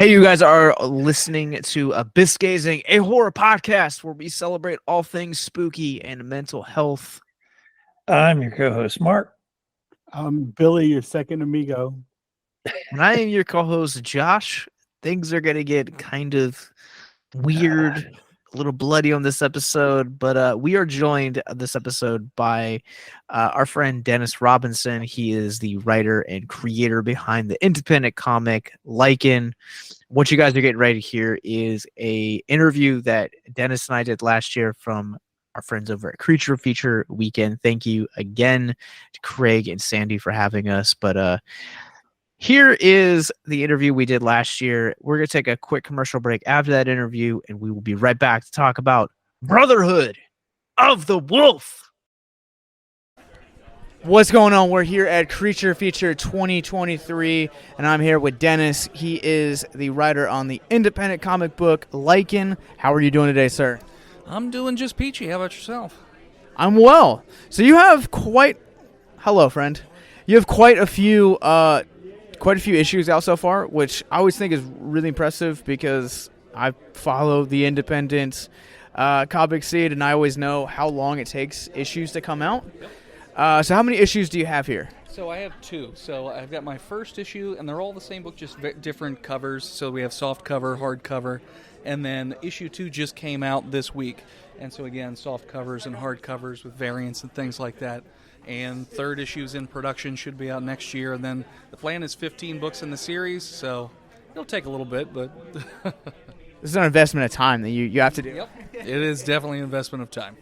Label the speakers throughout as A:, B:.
A: Hey, you guys are listening to Abyss Gazing, a horror podcast where we celebrate all things spooky and mental health.
B: I'm your co-host, Mark.
C: I'm Billy, your second amigo.
A: And I am your co-host, Josh. Things are going to get kind of weird, a little bloody on this episode, but we are joined this episode by our friend Dennis Robinson. He is the writer and creator behind the independent comic Lycan. What you guys are getting ready to hear is a interview that Dennis and I did last year from our friends over at Creature Feature Weekend. Thank you again to Craig and Sandy for having us. But here is the interview we did last year. We're going to take a quick commercial break after that interview, and we will be right back to talk about Brotherhood of the Wolf. What's going on? We're here at Creature Feature 2023, and I'm here with Dennis. He is the writer on the independent comic book Lycan. How are you doing today, sir?
D: I'm doing just peachy. How about yourself?
A: I'm well. So you have hello, friend. You have quite a few issues out so far, which I always think is really impressive because I follow the independent comic scene, and I always know how long it takes issues to come out. So how many issues do you have here?
D: So I have two. So I've got my first issue, and they're all the same book, just different covers. So we have soft cover, hard cover, and then issue 2 just came out this week. And so again, soft covers and hard covers with variants and things like that. And third issue's in production, should be out next year. And then the plan is 15 books in the series, so it'll take a little bit, but
A: This is an investment of time that you have to do.
D: Yep, it is definitely an investment of time.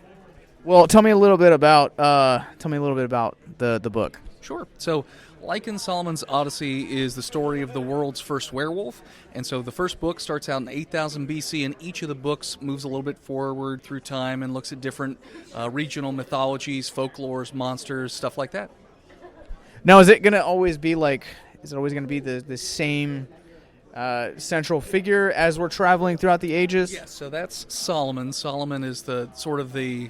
A: Well, tell me a little bit about the book.
D: Sure. So, Lycan Solomon's Odyssey is the story of the world's first werewolf. And so the first book starts out in 8000 BC, and each of the books moves a little bit forward through time and looks at different regional mythologies, folklores, monsters, stuff like that.
A: Now, is it going to always be the same central figure as we're traveling throughout the ages?
D: Yes, so that's Solomon. Solomon is the sort of the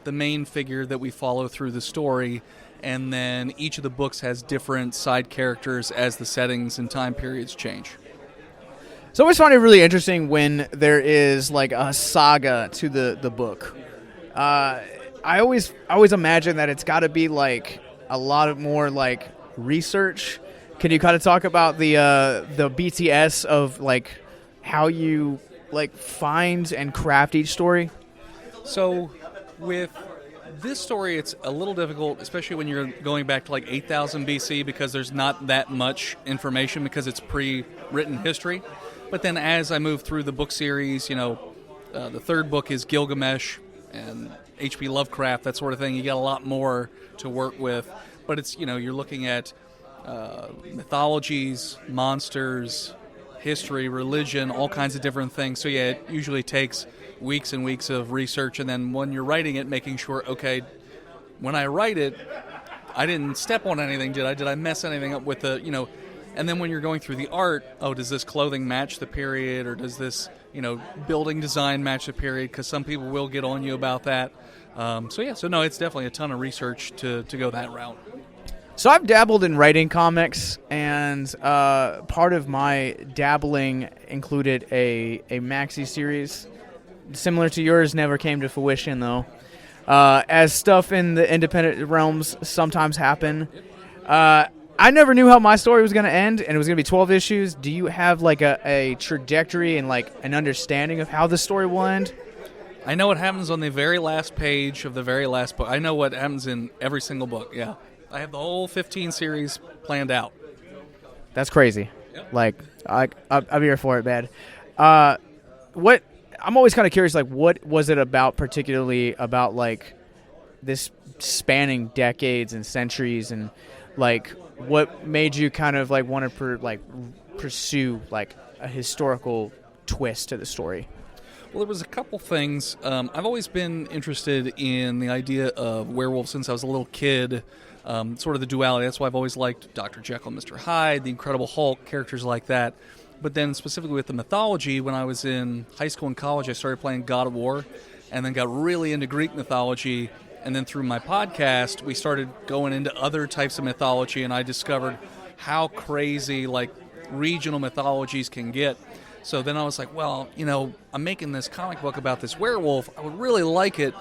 D: main figure that we follow through the story. And then each of the books has different side characters as the settings and time periods change.
A: So I always find it really interesting when there is like a saga to the book. I always imagine that it's got to be like a lot of more like research. Can you kind of talk about the BTS of like how you like find and craft each story?
D: So with this story, it's a little difficult, especially when you're going back to like 8000 BC, because there's not that much information because it's pre-written history. But then as I move through the book series, the third book is Gilgamesh and H.P. Lovecraft, that sort of thing. You got a lot more to work with. But it's, you're looking at mythologies, monsters, history, religion, all kinds of different things. So yeah, it usually takes weeks and weeks of research, and then when you're writing it, making sure, okay, when I write it, I didn't step on anything, did I? Did I mess anything up with the, and then when you're going through the art, does this clothing match the period, or does this, building design match the period? Because some people will get on you about that. So no, it's definitely a ton of research to go that route.
A: So I've dabbled in writing comics, and part of my dabbling included a maxi series. Similar to yours, never came to fruition, though. As stuff in the independent realms sometimes happen. I never knew how my story was going to end, and it was going to be 12 issues. Do you have like a trajectory and like an understanding of how the story will end?
D: I know what happens on the very last page of the very last book. I know what happens in every single book, yeah. I have the whole 15 series planned out.
A: That's crazy.
D: Yep.
A: Like, I'm here for it, man. I'm always kind of curious, like, what was it particularly about, like, this spanning decades and centuries, and, like, what made you kind of, like, want to, pursue, like, a historical twist to the story?
D: Well, there was a couple things. I've always been interested in the idea of werewolves since I was a little kid, sort of the duality. That's why I've always liked Dr. Jekyll and Mr. Hyde, the Incredible Hulk, characters like that. But then specifically with the mythology, when I was in high school and college, I started playing God of War, and then got really into Greek mythology. And then through my podcast, we started going into other types of mythology, and I discovered how crazy, like, regional mythologies can get. So then I was like, well, I'm making this comic book about this werewolf. I would really like it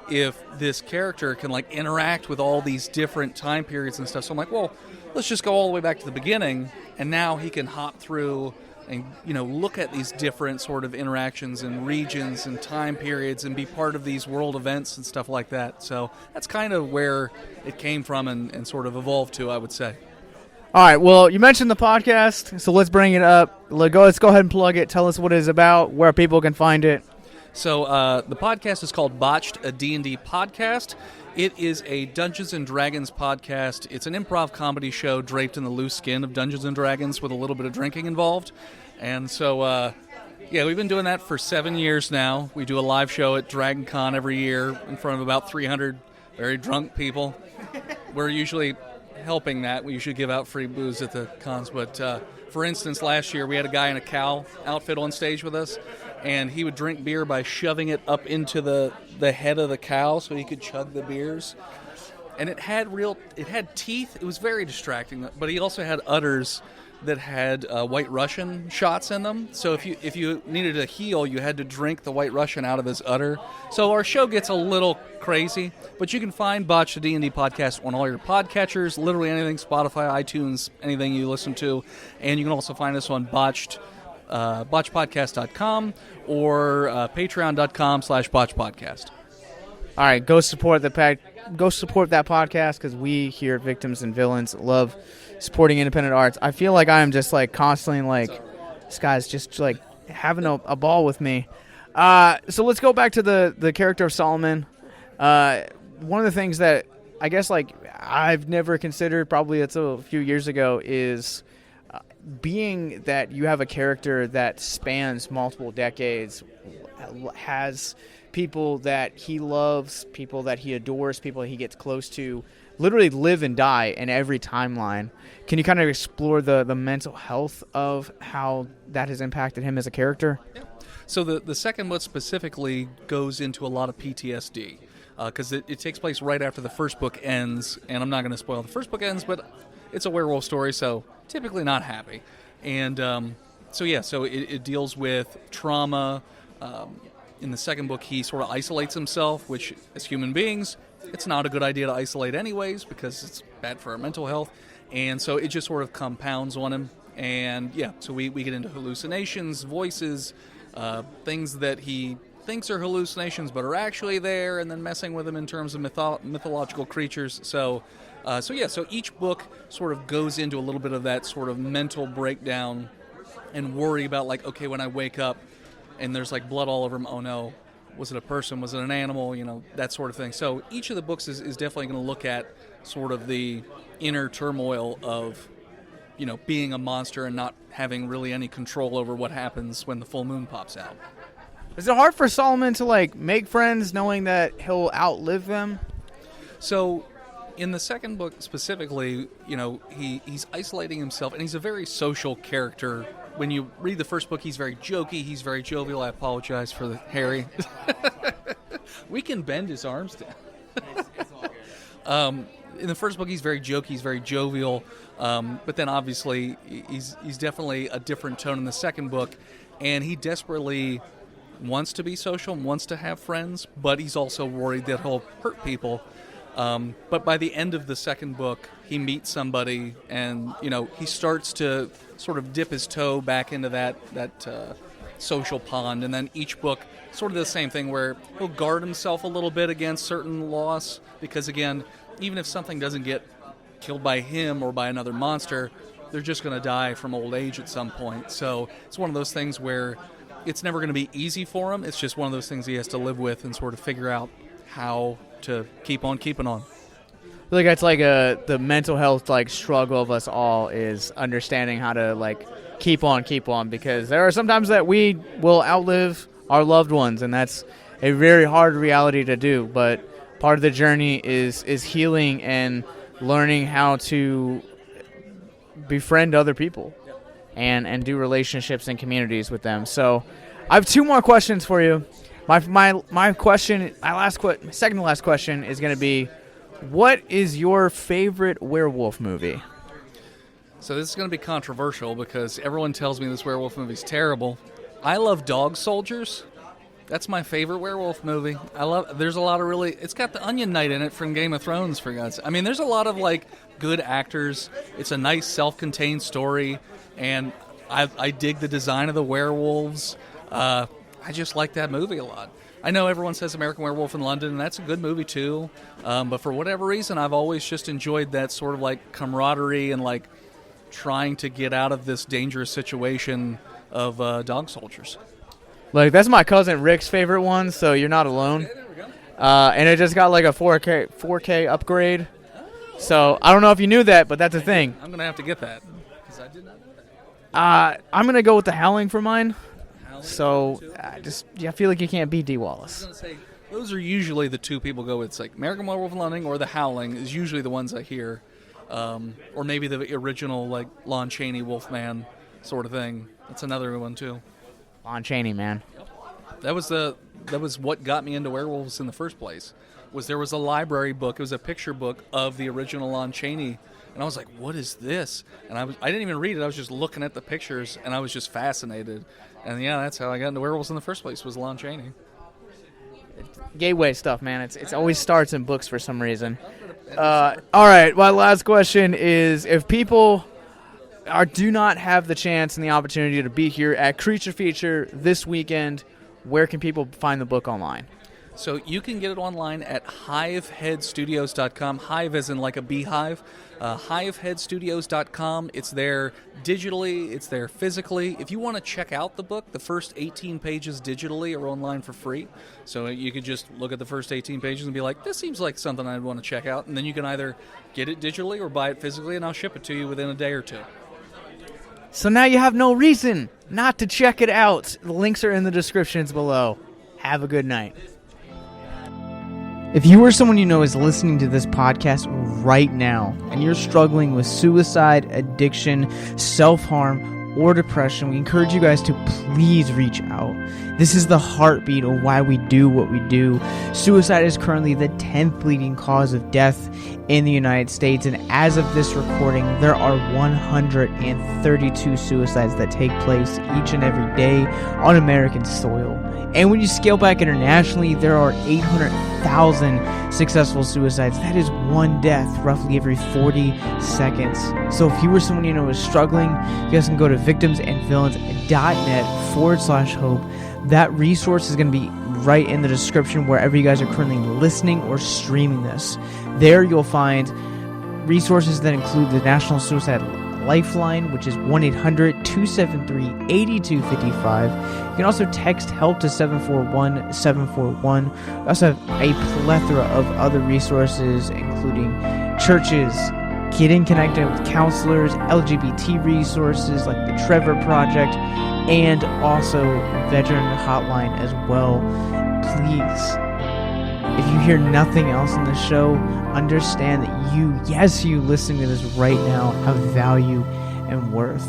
D: if this character can like interact with all these different time periods and stuff. So I'm like, well, let's just go all the way back to the beginning, and now he can hop through and look at these different sort of interactions and regions and time periods and be part of these world events and stuff like that. So that's kind of where it came from and sort of evolved to, I would say.
A: All right, well, you mentioned the podcast, so let's bring it up. Let's go ahead and plug it. Tell us what it is about, where people can find it.
D: So the podcast is called Botched, a D&D podcast. It is a Dungeons & Dragons podcast. It's an improv comedy show draped in the loose skin of Dungeons & Dragons with a little bit of drinking involved. And so, we've been doing that for 7 years now. We do a live show at Dragon Con every year in front of about 300 very drunk people. We're usually helping that. We usually give out free booze at the cons. But, for instance, last year we had a guy in a cow outfit on stage with us, and he would drink beer by shoving it up into the head of the cow so he could chug the beers. And it had teeth. It was very distracting. But he also had udders that had White Russian shots in them. So if you needed a heal, you had to drink the White Russian out of his udder. So our show gets a little crazy. But you can find Botched, the D&D podcast on all your podcatchers, literally anything, Spotify, iTunes, anything you listen to. And you can also find us on botchpodcast.com or patreon.com/botchpodcast.
A: All right, go support that podcast, because we here at Victims and Villains love supporting independent arts. I feel like I am just like constantly like, this guy's just like having a ball with me. So let's go back to the character of Solomon. One of the things that I guess like I've never considered, probably it's a few years ago, is being that you have a character that spans multiple decades, has people that he loves, people that he adores, people that he gets close to, literally live and die in every timeline. Can you kind of explore the mental health of how that has impacted him as a character?
D: Yeah. So the second book specifically goes into a lot of PTSD, because it takes place right after the first book ends, and I'm not going to spoil the first book ends, but it's a werewolf story, so typically not happy. And so it deals with trauma. In the second book, he sort of isolates himself, which, as human beings, it's not a good idea to isolate anyways, because it's bad for our mental health. And so it just sort of compounds on him. And so we get into hallucinations, voices, things that he thinks are hallucinations but are actually there, and then messing with him in terms of mythological creatures. So each book sort of goes into a little bit of that sort of mental breakdown and worry about, like, okay, when I wake up and there's like blood all over him, oh no, was it a person, was it an animal, that sort of thing. So each of the books is definitely going to look at sort of the inner turmoil of, being a monster and not having really any control over what happens when the full moon pops out.
A: Is it hard for Solomon to like make friends knowing that he'll outlive them?
D: So in the second book specifically, he's isolating himself, and he's a very social character. When you read the first book, he's very jokey, he's very jovial. I apologize for the Harry. We can bend his arms down.
A: It's all good.
D: In the first book, he's very jokey, he's very jovial, but then obviously he's definitely a different tone in the second book, and he desperately wants to be social, wants to have friends, but he's also worried that he'll hurt people. But by the end of the second book, he meets somebody, and he starts to sort of dip his toe back into that social pond. And then each book sort of the same thing, where he'll guard himself a little bit against certain loss, because again, even if something doesn't get killed by him or by another monster, they're just going to die from old age at some point. So it's one of those things where it's never going to be easy for him. It's just one of those things he has to live with and sort of figure out how to keep on keeping on.
A: I feel like that's like the mental health like struggle of us all, is understanding how to like keep on, because there are sometimes that we will outlive our loved ones, and that's a very hard reality to do. But part of the journey is healing and learning how to befriend other people and do relationships and communities with them. So I have two more questions for you. My question, second to last question is going to be, what is your favorite werewolf movie?
D: So this is going to be controversial because everyone tells me this werewolf movie's terrible. I love Dog Soldiers. That's my favorite werewolf movie. There's a lot of it's got the Onion Knight in it from Game of Thrones, for God's sake. I mean, there's a lot of, good actors. It's a nice, self-contained story, and I dig the design of the werewolves. I just like that movie a lot. I know everyone says American Werewolf in London, and that's a good movie, too. But for whatever reason, I've always just enjoyed that sort of, camaraderie and, trying to get out of this dangerous situation of dog soldiers.
A: That's my cousin Rick's favorite one, so you're not alone.
D: Okay, there we go.
A: And it just got a 4K upgrade. So I don't know if you knew that, but that's a thing.
D: I'm going to have to get that because I did not know that.
A: I'm going to go with the Howling for mine.
D: Howling
A: So
D: too?
A: I feel like you can't beat D.
D: I was
A: Wallace.
D: going to say, those are usually the two people go with. It's American Werewolf in London or The Howling is usually the ones I hear. Or maybe the original, Lon Chaney, Wolfman sort of thing. That's another one, too.
A: Lon Chaney, man.
D: That was what got me into werewolves in the first place. There was a library book. It was a picture book of the original Lon Chaney, and I was like, "What is this?" And I didn't even read it. I was just looking at the pictures, and I was just fascinated. And yeah, that's how I got into werewolves in the first place. Was Lon Chaney.
A: Gateway stuff, man. It's always starts in books for some reason. All right, my last question is: if people do not have the chance and the opportunity to be here at Creature Feature this weekend, where can people find the book online?
D: So you can get it online at hiveheadstudios.com. Hive as in like a beehive. Hiveheadstudios.com. It's there digitally. It's there physically. If you want to check out the book, the first 18 pages digitally are online for free. So you could just look at the first 18 pages and be like, this seems like something I'd want to check out. And then you can either get it digitally or buy it physically, and I'll ship it to you within a day or two.
A: So now you have no reason not to check it out. The links are in the descriptions below. Have a good night. If you or someone you know is listening to this podcast right now and you're struggling with suicide, addiction, self-harm, or depression, we encourage you guys to please reach out. This is the heartbeat of why we do what we do. Suicide is currently the 10th leading cause of death in the United States, and as of this recording, there are 132 suicides that take place each and every day on American soil. And when you scale back internationally, there are 800,000 successful suicides. That is one death roughly every 40 seconds. So if you or someone you know is struggling, you guys can go to victimsandvillains.net/hope. That resource is going to be right in the description wherever you guys are currently listening or streaming this. There you'll find resources that include the National Suicide Lifeline, which is 1-800-273-8255. You can also text HELP to 741-741. We also have a plethora of other resources, including churches, getting connected with counselors, LGBT resources like the Trevor Project, and also veteran hotline as well. Please, if you hear nothing else in the show, understand that you listening to this right now, have value and worth.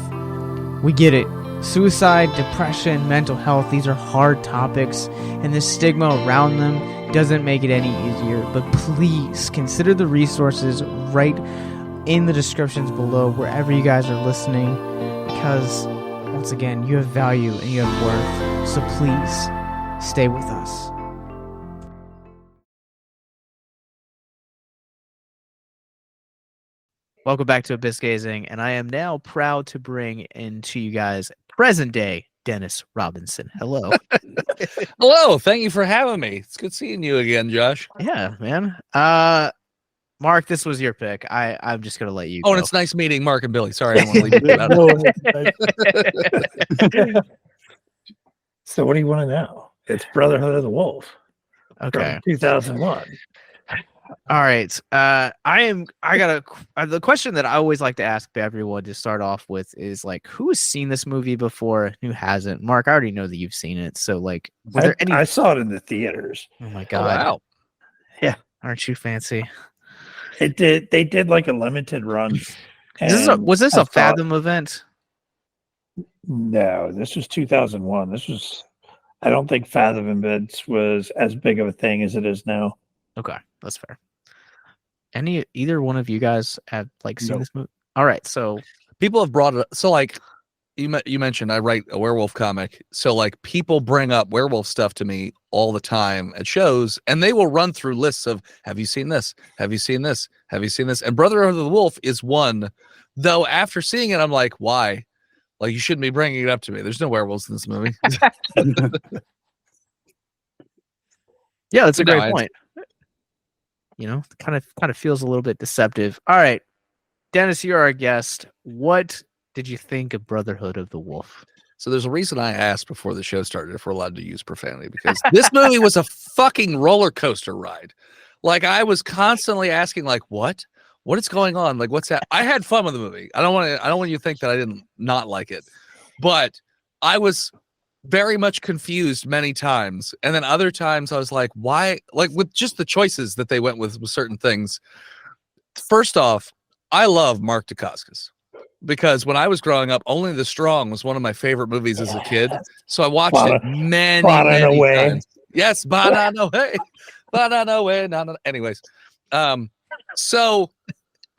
A: We get it. Suicide, depression, mental health, these are hard topics, and the stigma around them doesn't make it any easier. But please consider the resources right in the descriptions below wherever you guys are listening, because once again, you have value and you have worth. So please stay with us. Welcome back to Abyss Gazing, and I am now proud to bring into you guys present day Dennis Robinson. Hello.
E: Hello, thank you for having me. It's good seeing you again, Josh.
A: Yeah, man. Mark, this was your pick. I'm just gonna let you
E: Oh,
A: go.
E: and it's nice meeting Mark and Billy. Sorry, I don't want to leave you out.
B: So what do you want to know? It's Brotherhood-of-the-Wolf
A: Okay.
B: from 2001.
A: All right. The question that I always like to ask everyone to start off with is who has seen this movie before? Who hasn't? Mark, I already know that you've seen it. So were there any?
B: I saw it in the theaters.
A: Oh my
E: Oh,
A: god!
E: wow.
A: Aren't you fancy?
B: They did like a limited run.
A: Was this
B: I
A: a
B: thought-
A: Fathom event?
B: No, this was 2001. I don't think Fathom Events was as big of a thing as it is now.
A: Okay, that's fair. Either one of you guys have seen
B: Nope.
A: this movie? All right, so
E: people have brought it up. So like you mentioned, I write a werewolf comic. So like people bring up werewolf stuff to me all the time at shows, and they will run through lists of, have you seen this? Have you seen this? Have you seen this? And Brotherhood-of-the-Wolf is one, though after seeing it, I'm like, why? Like, you shouldn't be bringing it up to me. There's no werewolves in this movie.
A: Yeah, that's a
E: No,
A: great point. You know, kind of feels a little bit deceptive. All right, Dennis, you're our guest. What did you think of Brotherhood of the Wolf?
E: So there's a reason I asked before the show started if we're allowed to use profanity, because this movie was a fucking roller coaster ride. Like, I was constantly asking, like, what is going on? Like, what's that? I had fun with the movie. I don't want you to think that I didn't not like it, but I was very much confused many times. And then other times I was like, why? Like, with just the choices that they went with certain things. First off, I love Mark Dacascos, because when I was growing up, Only the Strong was one of my favorite movies as a kid. So I watched it many times. Yes, Banana Way. Banana Way. Anyways, so,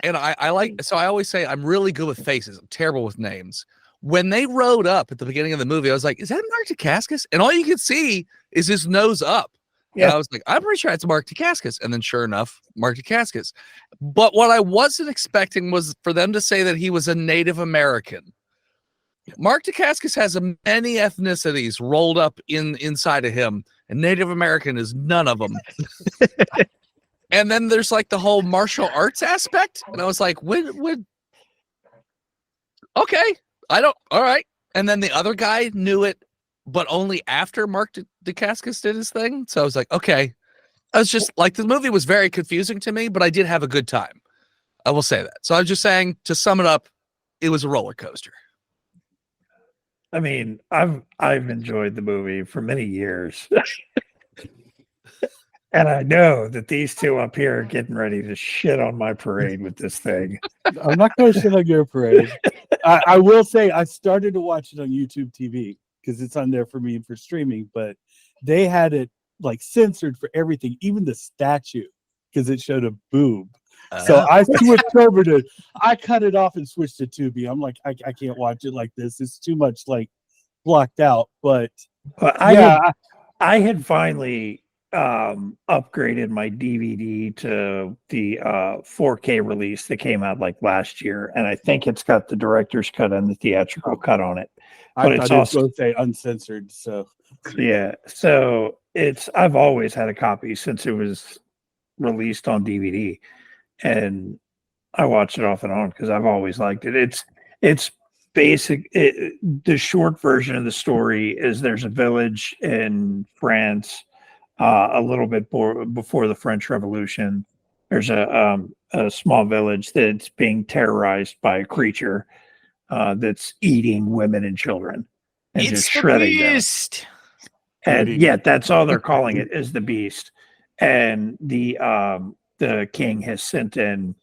E: and I like, so I always say I'm really good with faces. I'm terrible with names. When they rode up at the beginning of the movie, I was like, is that Mark Dacascos? And all you could see is his nose up. Yeah. And I was like, I'm pretty sure it's Mark Dacascos. And then sure enough, Mark Dacascos. But what I wasn't expecting was for them to say that he was a Native American. Mark Dacascos has many ethnicities rolled up inside of him, and Native American is none of them. And then there's like the whole martial arts aspect. And I was like, okay, all right. And then the other guy knew it, but only after Mark Dacascos did his thing. So I was like, okay. I was just like, the movie was very confusing to me, but I did have a good time. I will say that. So I was just saying, to sum it up, it was a roller coaster.
B: I mean, I've enjoyed the movie for many years. And I know that these two up here are getting ready to shit on my parade with this thing.
C: I'm not going to shit on your parade. I will say I started to watch it on YouTube TV because it's on there for me for streaming, but they had it like censored for everything, even the statue, because it showed a boob. So I switched over to, I cut it off and switched to Tubi. I'm like, I can't watch it like this. It's too much like blocked out. But
B: I had finally upgraded my DVD to the 4K release that came out like last year, and I think it's got the director's cut and the theatrical cut on it. But
C: it's also going to say uncensored. So
B: yeah, so I've always had a copy since it was released on DVD, and I watch it off and on because I've always liked it. It's basic. The short version of the story is there's a village in France, a little bit before the French Revolution. There's a small village that's being terrorized by a creature that's eating women and children and
A: It's
B: just
A: the
B: shredding
A: beast.
B: them. And yeah, that's all they're calling it, is the beast. And the king has sent in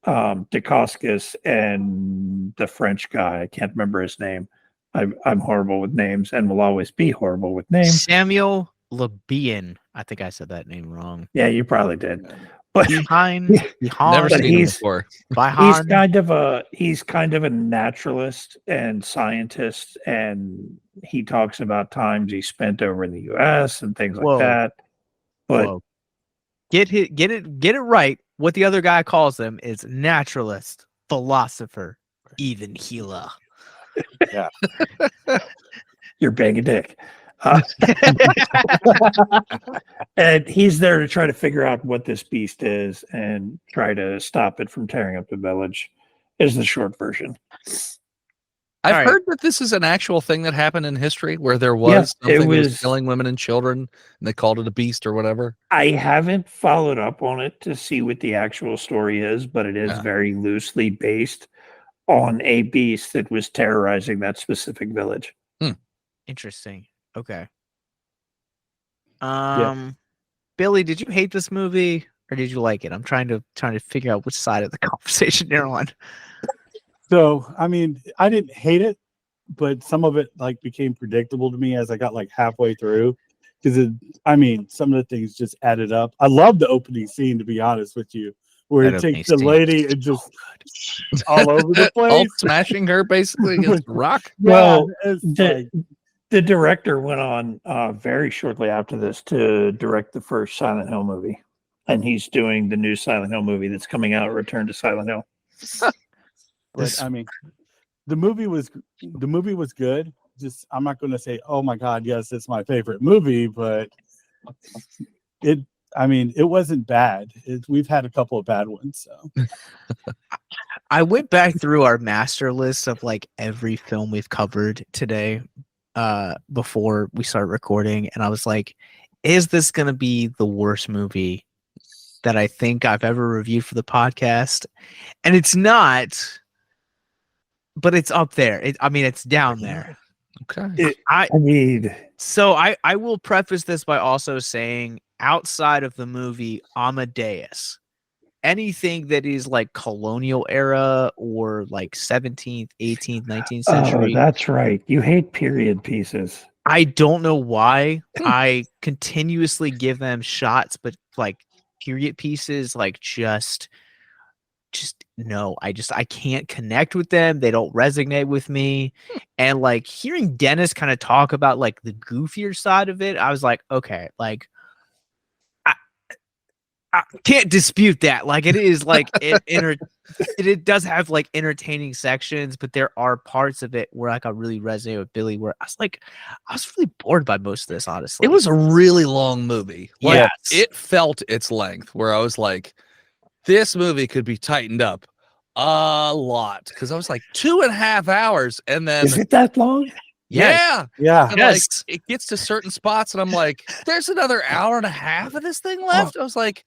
B: Dacascos and the French guy. I can't remember his name. I'm horrible with names and will always be horrible with names.
A: Samuel Lebian. I think I said that name wrong.
B: Yeah, you probably did. But
E: Never seen him before.
B: He's kind of a naturalist and scientist, and he talks about times he spent over in the US and things like that. But
A: get it right. What the other guy calls him is naturalist, philosopher, even healer.
C: Yeah.
B: You're banging dick. And he's there to try to figure out what this beast is and try to stop it from tearing up the village, is the short version.
E: I've heard that this is an actual thing that happened in history, where there was something that was killing women and children, and they called it a beast or whatever.
B: I haven't followed up on it to see what the actual story is, but it is very loosely based on a beast that was terrorizing that specific village.
A: Interesting. Okay. Billy, did you hate this movie or did you like it? I'm trying to figure out which side of the conversation you're on.
C: So, I mean, I didn't hate it, but some of it like became predictable to me as I got like halfway through, because some of the things just added up. I love the opening scene, to be honest with you, where
A: That
C: it
A: opening
C: takes the
A: scene
C: lady
A: is
C: and just
A: so
C: all over the
E: Hulk
C: place.
E: smashing her basically against the rock.
C: Yeah,
B: Well,
C: it's
B: the, the director went on very shortly after this to direct the first Silent Hill movie. And he's doing the new Silent Hill movie that's coming out, Return to Silent Hill.
C: but
A: This-
C: I mean, the movie was good. Just I'm not going to say, oh my god, yes, it's my favorite movie, but it. I mean, it wasn't bad. We've had a couple of bad ones, so
A: I went back through our master list of like every film we've covered today before we start recording, and I was like, is this gonna be the worst movie that I think I've ever reviewed for the podcast? And it's not, but it's up there. I mean, it's down there.
E: Okay.
B: I mean,
A: So I will preface this by also saying, outside of the movie Amadeus, anything that is like colonial era or like 17th, 18th, 19th
B: oh,
A: century,
B: that's right. You hate period pieces.
A: I don't know why. I continuously give them shots, but like period pieces, like just no. I can't connect with them. They don't resonate with me. And like hearing Dennis kind of talk about like the goofier side of it, I was like, okay, like I can't dispute that. Like it is like it does have like entertaining sections, but there are parts of it where like I really resonate with Billy, where I was really bored by most of this, honestly.
E: It was a really long movie. Like,
A: Yes.
E: it felt its length, where I was like, this movie could be tightened up a lot, because I was like 2.5 hours, and then
B: Is it that long?
E: yeah,
C: yeah.
E: and
A: Yes.
E: like it gets to certain spots, and I'm like, there's another hour and a half of this thing left. I was like,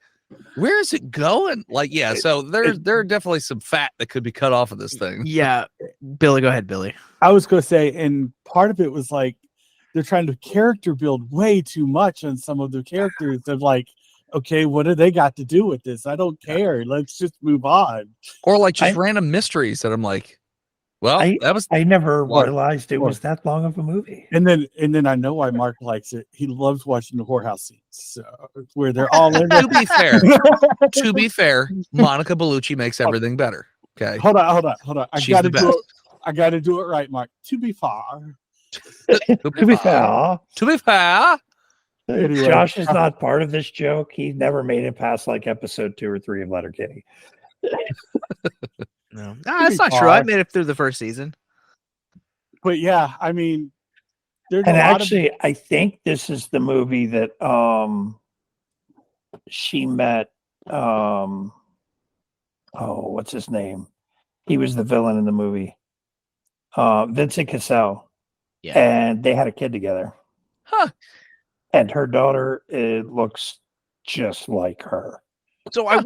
E: where is it going? Like, yeah, so there are definitely some fat that could be cut off of this thing.
A: Yeah. Billy, go ahead, Billy.
C: I was going to say, and part of it was like they're trying to character build way too much on some of the characters. Of like, okay, what do they got to do with this? I don't care. Let's just move on.
E: Or like just
B: I-
E: random mysteries that I'm like, well, that was
B: I never
E: What?
B: realized it was that long of a movie.
C: And then I know why Mark likes it. He loves watching the whorehouse scenes, so where they're all in
E: to be fair. To be fair, Monica Bellucci makes everything better. Okay.
C: Hold on. I
E: She's
C: gotta
E: the
C: do
E: best.
C: it. I gotta do it right, Mark. To be fair.
B: To be fair,
E: To be fair.
C: Anyway.
B: Josh is not part of this joke. He never made it past like episode 2 or 3 of Letterkenny.
A: No, that's not true. I made it through the first season.
C: But yeah, I mean, there's
B: And
C: a lot
B: actually, I think this is the movie that she met oh, what's his name? He was the villain in the movie. Vincent Cassell.
A: Yeah.
B: And they had a kid together.
E: Huh.
B: And her daughter, it looks just like her.
A: So I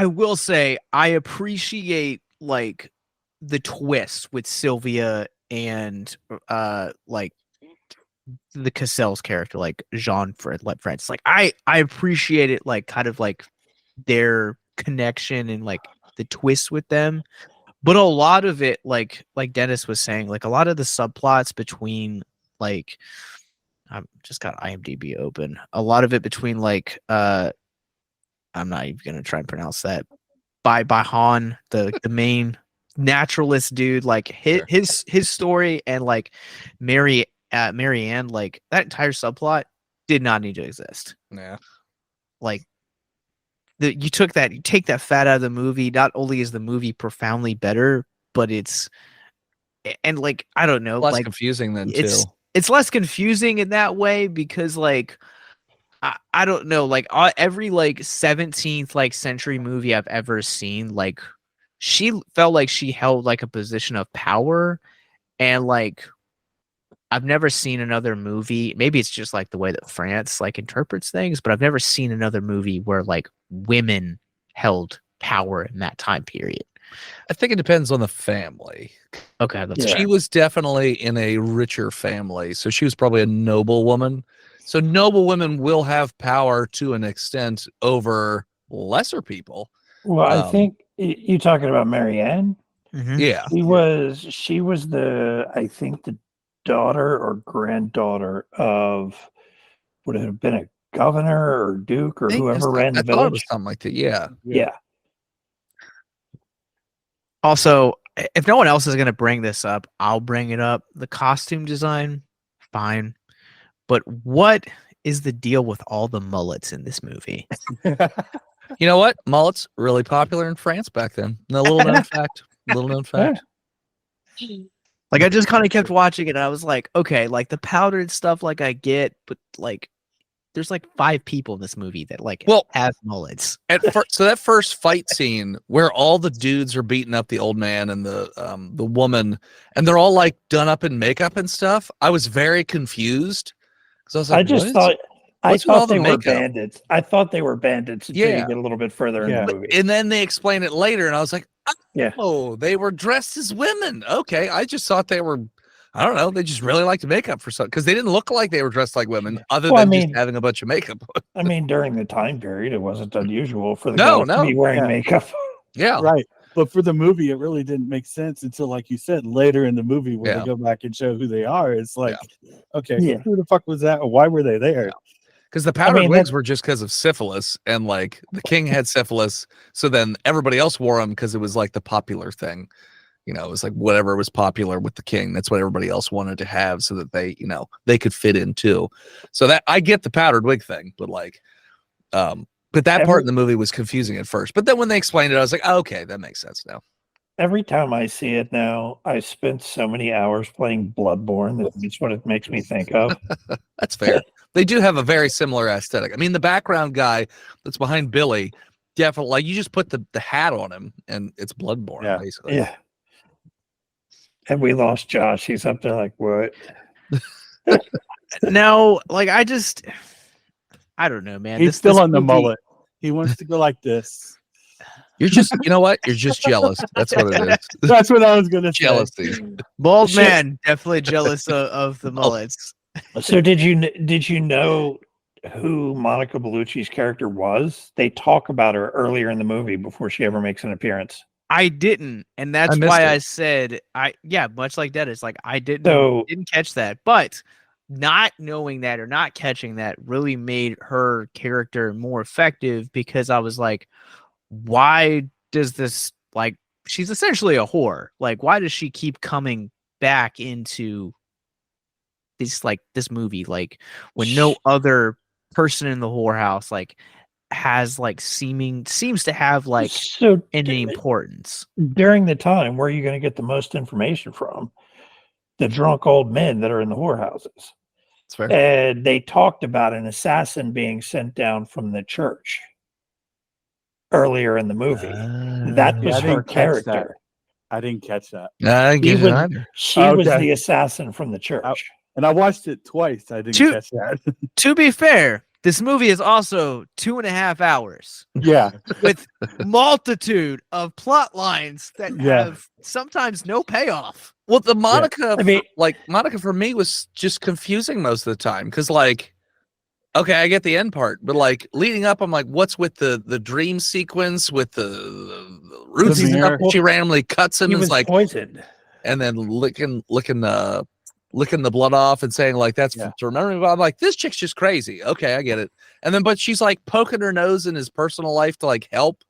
A: will say I appreciate like the twist with Sylvia and like the Cassell's character, like Jean Francis. Like I appreciate it, like kind of like their connection and like the twist with them. But a lot of it, like Dennis was saying, like a lot of the subplots between like I've just got IMDb open. A lot of it between like I'm not even gonna try and pronounce that. By Han, the main naturalist dude, like his story, and like Marianne, like that entire subplot did not need to exist.
E: Yeah.
A: Like you take that fat out of the movie. Not only is the movie profoundly better, but it's and like I don't know,
E: Less
A: like
E: confusing than too.
A: it's less confusing in that way because like I don't know, like every like 17th like century movie I've ever seen, like she felt like she held like a position of power, and like I've never seen another movie. Maybe it's just like the way that France like interprets things, but I've never seen another movie where like women held power in that time period.
E: I think it depends on the family.
A: Okay, that's
B: Yeah.
E: She was definitely in a richer family, so she was probably a noble woman. So noble women will have power to an extent over lesser people.
B: Well, I think you talking about Marianne.
A: Mhm.
E: Yeah.
B: She was I think the daughter or granddaughter of, would it have been a governor or duke or
E: I think
B: whoever
E: it's-
B: ran the
E: I thought it was
B: village?
E: something like that. Yeah.
B: Yeah.
A: Also, if no one else is going to bring this up, I'll bring it up. The costume design, fine. But what is the deal with all the mullets in this movie?
E: You know what? Mullets really popular in France back then. A little known fact. Little known fact.
A: Like, I just kind of kept watching it, and I was like, okay, like the powdered stuff, like I get, but like, there's like 5 people in this movie that like have mullets.
E: So that first fight scene where all the dudes are beating up the old man and the woman, and they're all like done up in makeup and stuff. I was very confused because I was like,
B: I thought they were bandits. I thought they were bandits until you get a little bit further in the movie.
E: And then they explain it later, and I was like, oh, they were dressed as women. Okay, I just thought they were. I don't know. They just really liked makeup for something because they didn't look like they were dressed like women, other than just having a bunch of makeup.
B: I mean, during the time period, it wasn't unusual for the guys to be wearing makeup.
E: Yeah,
C: right. But for the movie, it really didn't make sense until, like you said, later in the movie when they go back and show who they are. It's like, okay, who the fuck was that? Or why were they there?
E: Because the powdered wigs were just because of syphilis, and like the king had syphilis, so then everybody else wore them because it was like the popular thing. You know, it was like whatever was popular with the king. That's what everybody else wanted to have so that they, they could fit in too. So that I get the powdered wig thing, but like, but that part in the movie was confusing at first. But then when they explained it, I was like, oh, okay, that makes sense now.
B: Every time I see it now, I spent so many hours playing Bloodborne. That's what it makes me think of.
E: That's fair. They do have a very similar aesthetic. I mean, the background guy that's behind Billy, definitely, like you just put the hat on him and it's Bloodborne, basically.
B: Yeah. And we lost Josh. He's up there like, what?
A: No, like I don't know, man.
C: He's still on the mullet. He wants to go like this.
E: You're just, you know what? You're just jealous. That's what it is.
C: That's what I was going to say.
E: Jealousy.
A: Bald man, definitely jealous of the mullets.
B: So did you know who Monica Bellucci's character was? They talk about her earlier in the movie before she ever makes an appearance.
A: I didn't, and that's why I said much like that. It's like I didn't catch that, but not knowing that or not catching that really made her character more effective because I was like, why does this, like, she's essentially a whore. Like, why does she keep coming back into this movie? Like, when no other person in the whorehouse, like, has like seems to have like any importance.
B: During the time, where are you going to get the most information from? The drunk old men that are in the whorehouses.
E: That's fair.
B: And they talked about an assassin being sent down from the church earlier in the movie. That was her character.
C: I didn't catch that.
E: I didn't get it either.
B: She was the assassin from the church.
C: And I watched it twice. I didn't catch that.
A: To be fair, this movie is also 2.5 hours.
C: Yeah.
A: With multitude of plot lines that have sometimes no payoff.
E: Well, the Monica, Monica for me was just confusing most of the time. Because like, okay, I get the end part, but like leading up, I'm like, what's with the dream sequence with the roots and stuff? She randomly cuts him and is like
B: poisoned.
E: And then licking the blood off and saying like that's to remember me. But I'm like, this chick's just crazy. Okay, I get it. And then but she's like poking her nose in his personal life to like help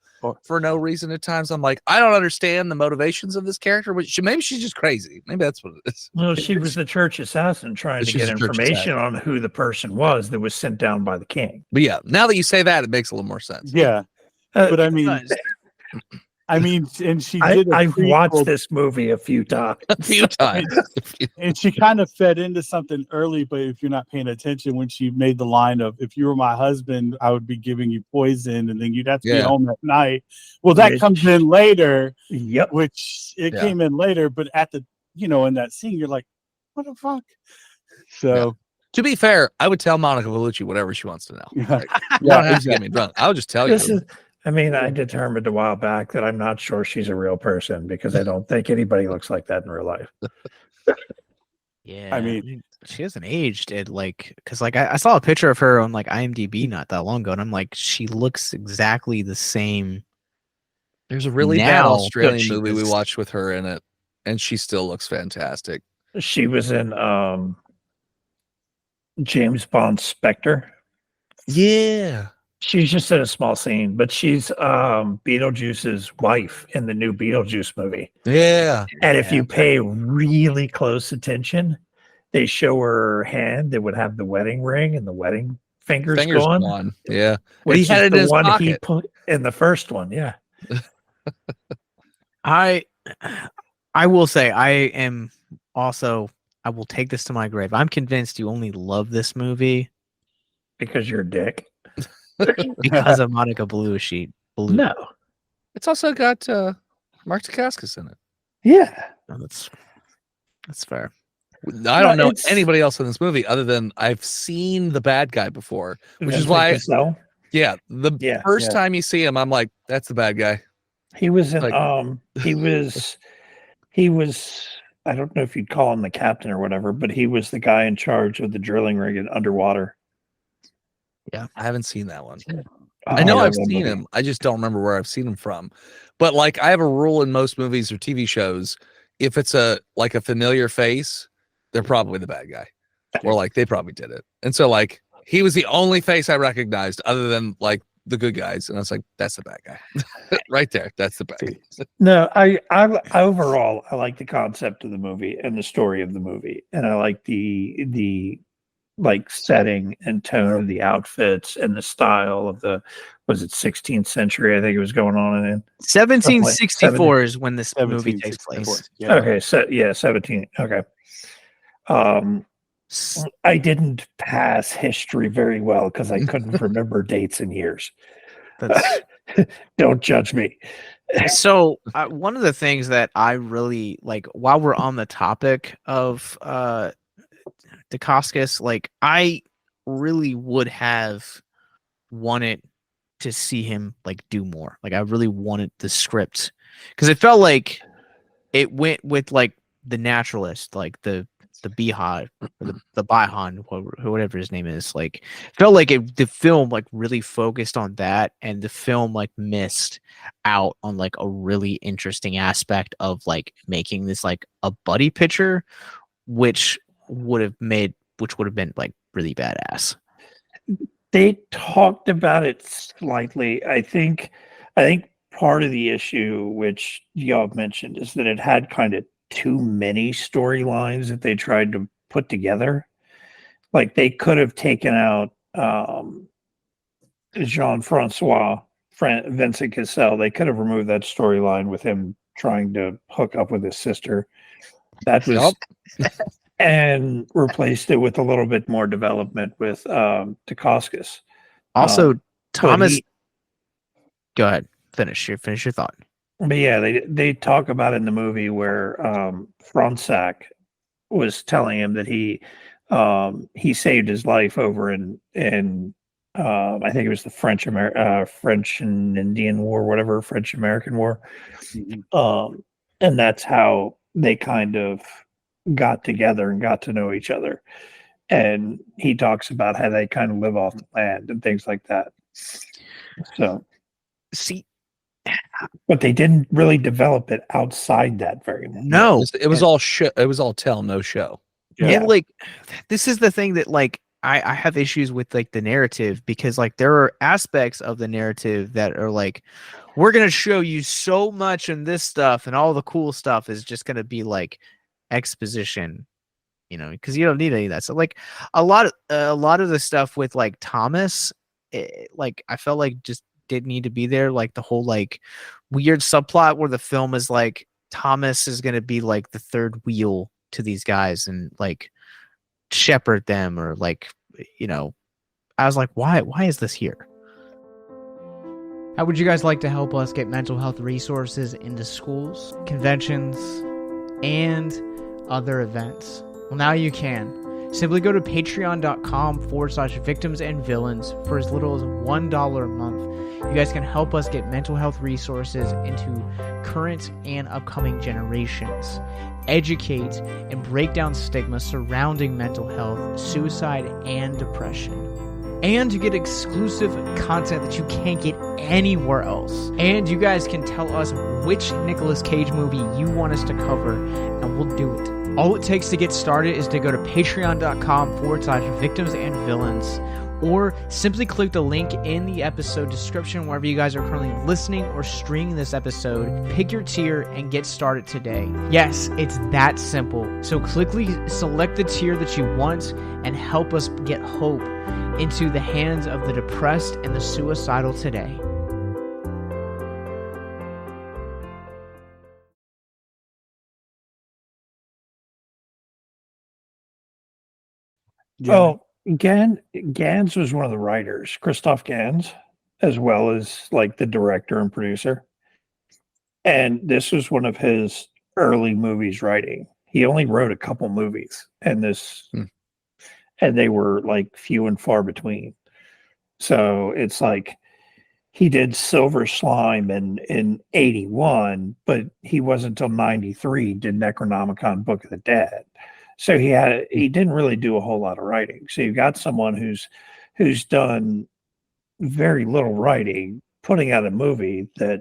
E: for no reason at times. I'm like, I don't understand the motivations of this character, but maybe she's just crazy. Maybe that's what it is.
B: Well, she was the church assassin trying to get information on who the person was that was sent down by the king.
E: But yeah, now that you say that, it makes a little more sense.
C: Yeah. But I mean, and she did.
B: I've watched this movie a few times.
C: And she kind of fed into something early, but if you're not paying attention, when she made the line of, if you were my husband, I would be giving you poison and then you'd have to be home at night. Well, that comes in later.
B: Yep.
C: Which it came in later, but at the, in that scene, you're like, what the fuck? So
E: to be fair, I would tell Monica Bellucci whatever she wants to know. Like, you don't have to get me drunk. I would just tell you.
B: I determined a while back that I'm not sure she's a real person because I don't think anybody looks like that in real life.
A: Yeah, I mean, she hasn't aged it because I saw a picture of her on like IMDb not that long ago, and I'm like, she looks exactly the same.
E: There's a really bad Australian movie we watched with her in it, and she still looks fantastic.
B: She was in James Bond Spectre.
E: Yeah.
B: She's just in a small scene, but she's Beetlejuice's wife in the new Beetlejuice movie.
E: Yeah.
B: And if you pay really close attention, they show her hand that would have the wedding ring and the wedding fingers gone.
E: Yeah.
B: Which
E: he had
B: is
E: it in
B: the
E: his
B: one he
E: pocket.
B: put in the first one. Yeah.
A: I will say I will take this to my grave. I'm convinced you only love this movie
B: Because you're a dick.
A: because of Monica Bellucci.
B: No.
E: It's also got Mark Dacascos in it.
B: Yeah.
A: No, that's fair.
E: I don't know
B: it's-
E: anybody else in this movie other than I've seen the bad guy before, which is
B: Vincent
E: why,
B: Cassel.
E: the first time you see him, I'm like, that's the bad guy.
B: He was in
E: Like-
B: he was I don't know if you'd call him the captain or whatever, but he was the guy in charge of the drilling rig in underwater.
E: I haven't seen that one.
B: Oh,
E: I know
B: yeah,
E: I've
B: that
E: seen
B: movie.
E: him. I just don't remember where I've seen him from. But like I have a rule in most movies or TV shows, if it's a familiar face, they're probably the bad guy. Or like they probably did it. And so like he was the only face I recognized other than like the good guys. And I was like, that's the bad guy. Right there. That's the bad guy.
B: No, I overall I like the concept of the movie and the story of the movie, and I like the like setting and tone of the outfits and the style of the 16th century, I think it was going on in
A: 1764 is when this movie takes
C: 1764.
A: place.
C: Yeah.
B: Okay, so yeah, 17. Okay. I didn't pass history very well because I couldn't remember dates and years.
A: That's
B: Don't judge me.
A: so one of the things that I really like while we're on the topic of Dacascos, like I really would have wanted to see him like do more. Like I really wanted the script because it felt like it went with like the naturalist, like the Beehive, or the Baihan, whatever his name is. Like felt like the film like really focused on that, and the film like missed out on like a really interesting aspect of like making this like a buddy picture, which would have been like really badass.
B: They talked about it slightly. I think part of the issue, which y'all have mentioned, is that it had kind of too many storylines that they tried to put together. Like they could have taken out Jean-Francois Vincent Cassel. They could have removed that storyline with him trying to hook up with his sister. That was and replaced it with a little bit more development with Dacascos.
A: Also, Thomas.
B: he-
A: Go ahead. Finish your thought.
B: But yeah, they talk about in the movie where Fronsac was telling him that he saved his life over in I think it was the French and Indian War, whatever, French American War. And that's how they kind of got together and got to know each other. And he talks about how they kind of live off the land and things like that. So
A: See,
B: but they didn't really develop it outside that very much.
A: no,
E: It was all show. It was all tell, no show.
A: and like this is the thing that like I have issues with like the narrative, because like there are aspects of the narrative that are like, we're gonna show you so much in this stuff, and all the cool stuff is just gonna be like exposition, because you don't need any of that. So like a lot of the stuff with like Thomas, like I felt like just didn't need to be there. Like the whole like weird subplot where the film is like Thomas is gonna be like the third wheel to these guys and like shepherd them, or like I was like, why is this here? How would you guys like to help us get mental health resources into schools, conventions, and other events? Well, now you can. Simply go to patreon.com/victims and villains for as little as $1 a month. You guys can help us get mental health resources into current and upcoming generations, educate and break down stigma surrounding mental health, suicide, and depression. And you get exclusive content that you can't get anywhere else. And you guys can tell us which Nicolas Cage movie you want us to cover, and we'll do it. All it takes to get started is to go to patreon.com/victims and villains. or simply click the link in the episode description wherever you guys are currently listening or streaming this episode. Pick your tier and get started today. Yes, it's that simple. So quickly select the tier that you want and help us get hope into the hands of the depressed and the suicidal today.
C: Yeah.
B: Oh, Gans was one of the writers, Christoph Gans, as well as like the director and producer. And this was one of his early movies writing. He only wrote a couple movies, and and they were like few and far between. So it's like he did Silver Slime in 81, but he wasn't until 93 did Necronomicon Book of the Dead. So he didn't really do a whole lot of writing. So you've got someone who's done very little writing, putting out a movie that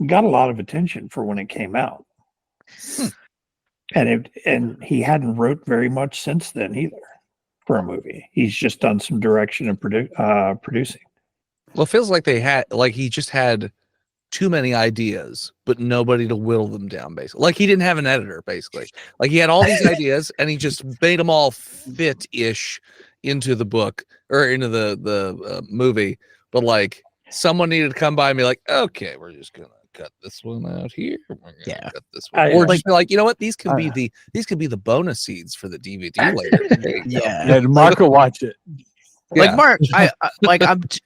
B: got a lot of attention for when it came out. And he hadn't wrote very much since then either for a movie. He's just done some direction and producing.
E: Well, it feels like he just had too many ideas, but nobody to whittle them down, basically. Like he didn't have an editor, basically. Like he had all these ideas and he just made them all fit-ish into the book or into the movie. But like someone needed to come by and be like, okay, we're just gonna cut this one out here. We're gonna cut this one. Or just be like, you know what? These could be the bonus seeds for the DVD later.
C: Yeah, Mark will watch it.
A: Like Mark,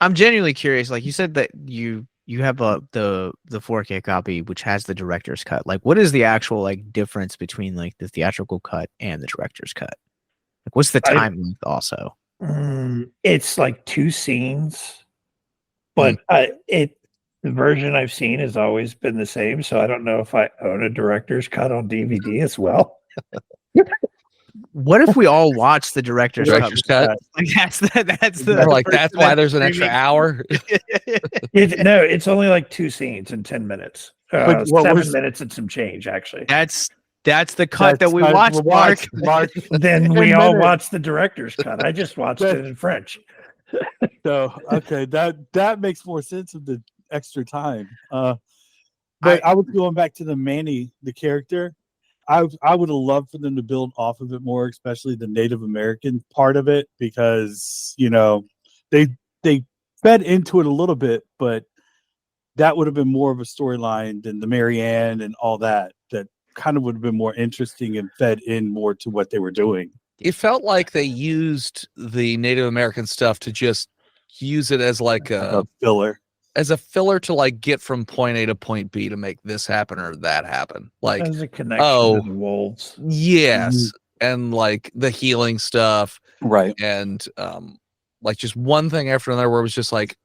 A: I'm genuinely curious. Like you said that you have the 4K copy which has the director's cut. Like what is the actual like difference between like the theatrical cut and the director's cut? Like what's the time length also?
B: It's like 2 scenes, but the version I've seen has always been the same. So I don't know if I own a director's cut on DVD as well.
A: What if we all watch the director's cut? Like that's
E: that's why there's an extra hour.
B: No, it's only like 2 scenes in 10 minutes. 7 minutes and some change, actually.
A: That's the cut that we watched, Mark.
B: Then we all watched the director's cut. I just watched it in French.
C: So okay, that makes more sense of the extra time. But I was going back to the Manny, the character. I would have loved for them to build off of it more, especially the Native American part of it, because they fed into it a little bit, but that would have been more of a storyline than the Marianne and all that. That kind of would have been more interesting and fed in more to what they were doing.
E: It felt like they used the Native American stuff to just use it as like a
C: filler.
E: As a filler to like get from point A to point B to make this happen or that happen. Like
B: as a connection to the wolves.
E: Yes. And like the healing stuff.
C: Right.
E: And like just one thing after another where it was just like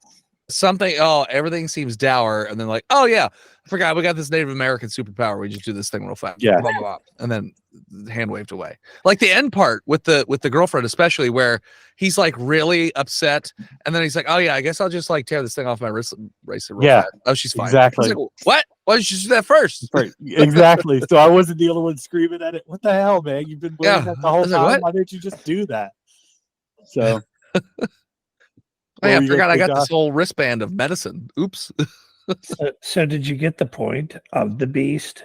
E: something, everything seems dour, and then like, oh yeah, I forgot we got this Native American superpower. We just do this thing real fast.
C: Yeah.
E: Blah, blah, blah. And then hand waved away. Like the end part with the girlfriend, especially where he's like really upset, and then he's like, oh yeah, I guess I'll just like tear this thing off my wrist real fast. Oh, she's fine.
C: Exactly.
E: Like, what? Why did you do that first?
C: Right. Exactly. So I wasn't the only one screaming at it. What the hell, man? You've been doing that the whole time.
E: Like,
C: why didn't you just do that? So
E: I forgot I got this whole wristband of medicine. Oops.
B: So did you get the point of the beast?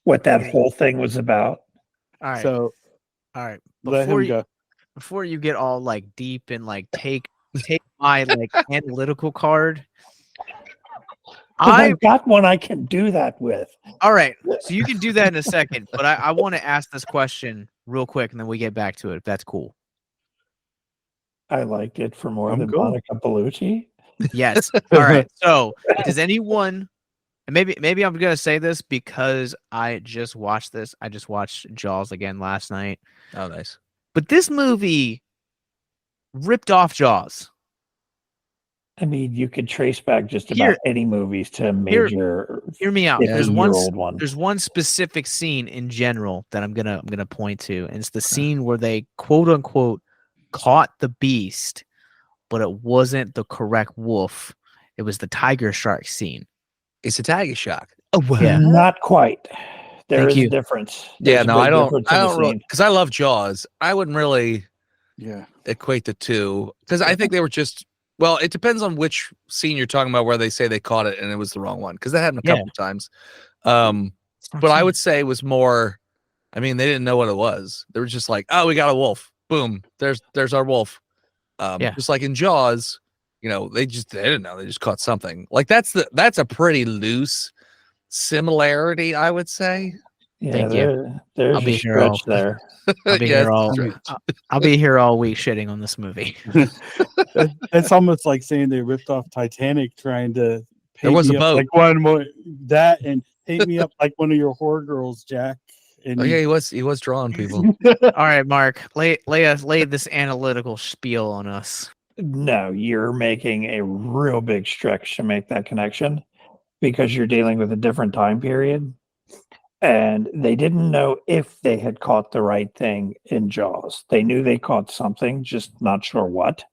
B: What that whole thing was about?
A: All right.
C: So
A: all right.
C: let him go.
A: Before you get all like deep and like take my like analytical card.
B: I've got one I can do that with.
A: All right. So you can do that in a second, but I want to ask this question real quick and then we get back to it if that's cool.
B: I like it for more than
C: cool.
B: Monica Bellucci.
A: Yes. All right. So does anyone, and maybe I'm gonna say this because I just watched this. I just watched Jaws again last night.
E: Oh, nice.
A: But this movie ripped off Jaws.
B: I mean, you could trace back just about any movies to major.
A: Hear me out.
B: There's one.
A: There's one specific scene in general that I'm gonna point to, and it's the scene where they quote unquote caught the beast, but it wasn't the correct wolf. It was the tiger shark scene.
E: It's a tiger shark.
A: Oh, well.
B: Yeah. Not quite. There is
A: Thank you.
B: a difference.
E: Yeah,
B: There's
E: no,
B: a
E: I
B: big
E: don't
B: difference in the
E: really,
B: scene.
E: because I love Jaws. I wouldn't really equate the two, because I think they were just, well, it depends on which scene you're talking about where they say they caught it and it was the wrong one, because that happened a couple of times. But I would say it was more, I mean, they didn't know what it was. They were just like, oh, we got a wolf. Boom. There's our wolf. Just like in Jaws, you know, they didn't know. They just caught something. Like that's a pretty loose similarity, I would say.
B: Yeah,
A: Thank you.
B: there's
A: I'll be
B: a
A: here all-
B: stretch there.
A: I'll be
E: Yeah,
A: here all.
E: stretch.
A: I'll be here all week shitting on this movie.
C: That's almost like saying they ripped off Titanic, trying to paint
E: was
C: me
E: a
C: up
E: boat.
C: like one more that, and paint me up like one of your horror girls, Jack. And
E: Oh yeah, he was drawing people.
A: All right, Mark, lay this analytical spiel on us.
B: No, you're making a real big stretch to make that connection because you're dealing with a different time period. And they didn't know if they had caught the right thing in Jaws. They knew they caught something, just not sure what.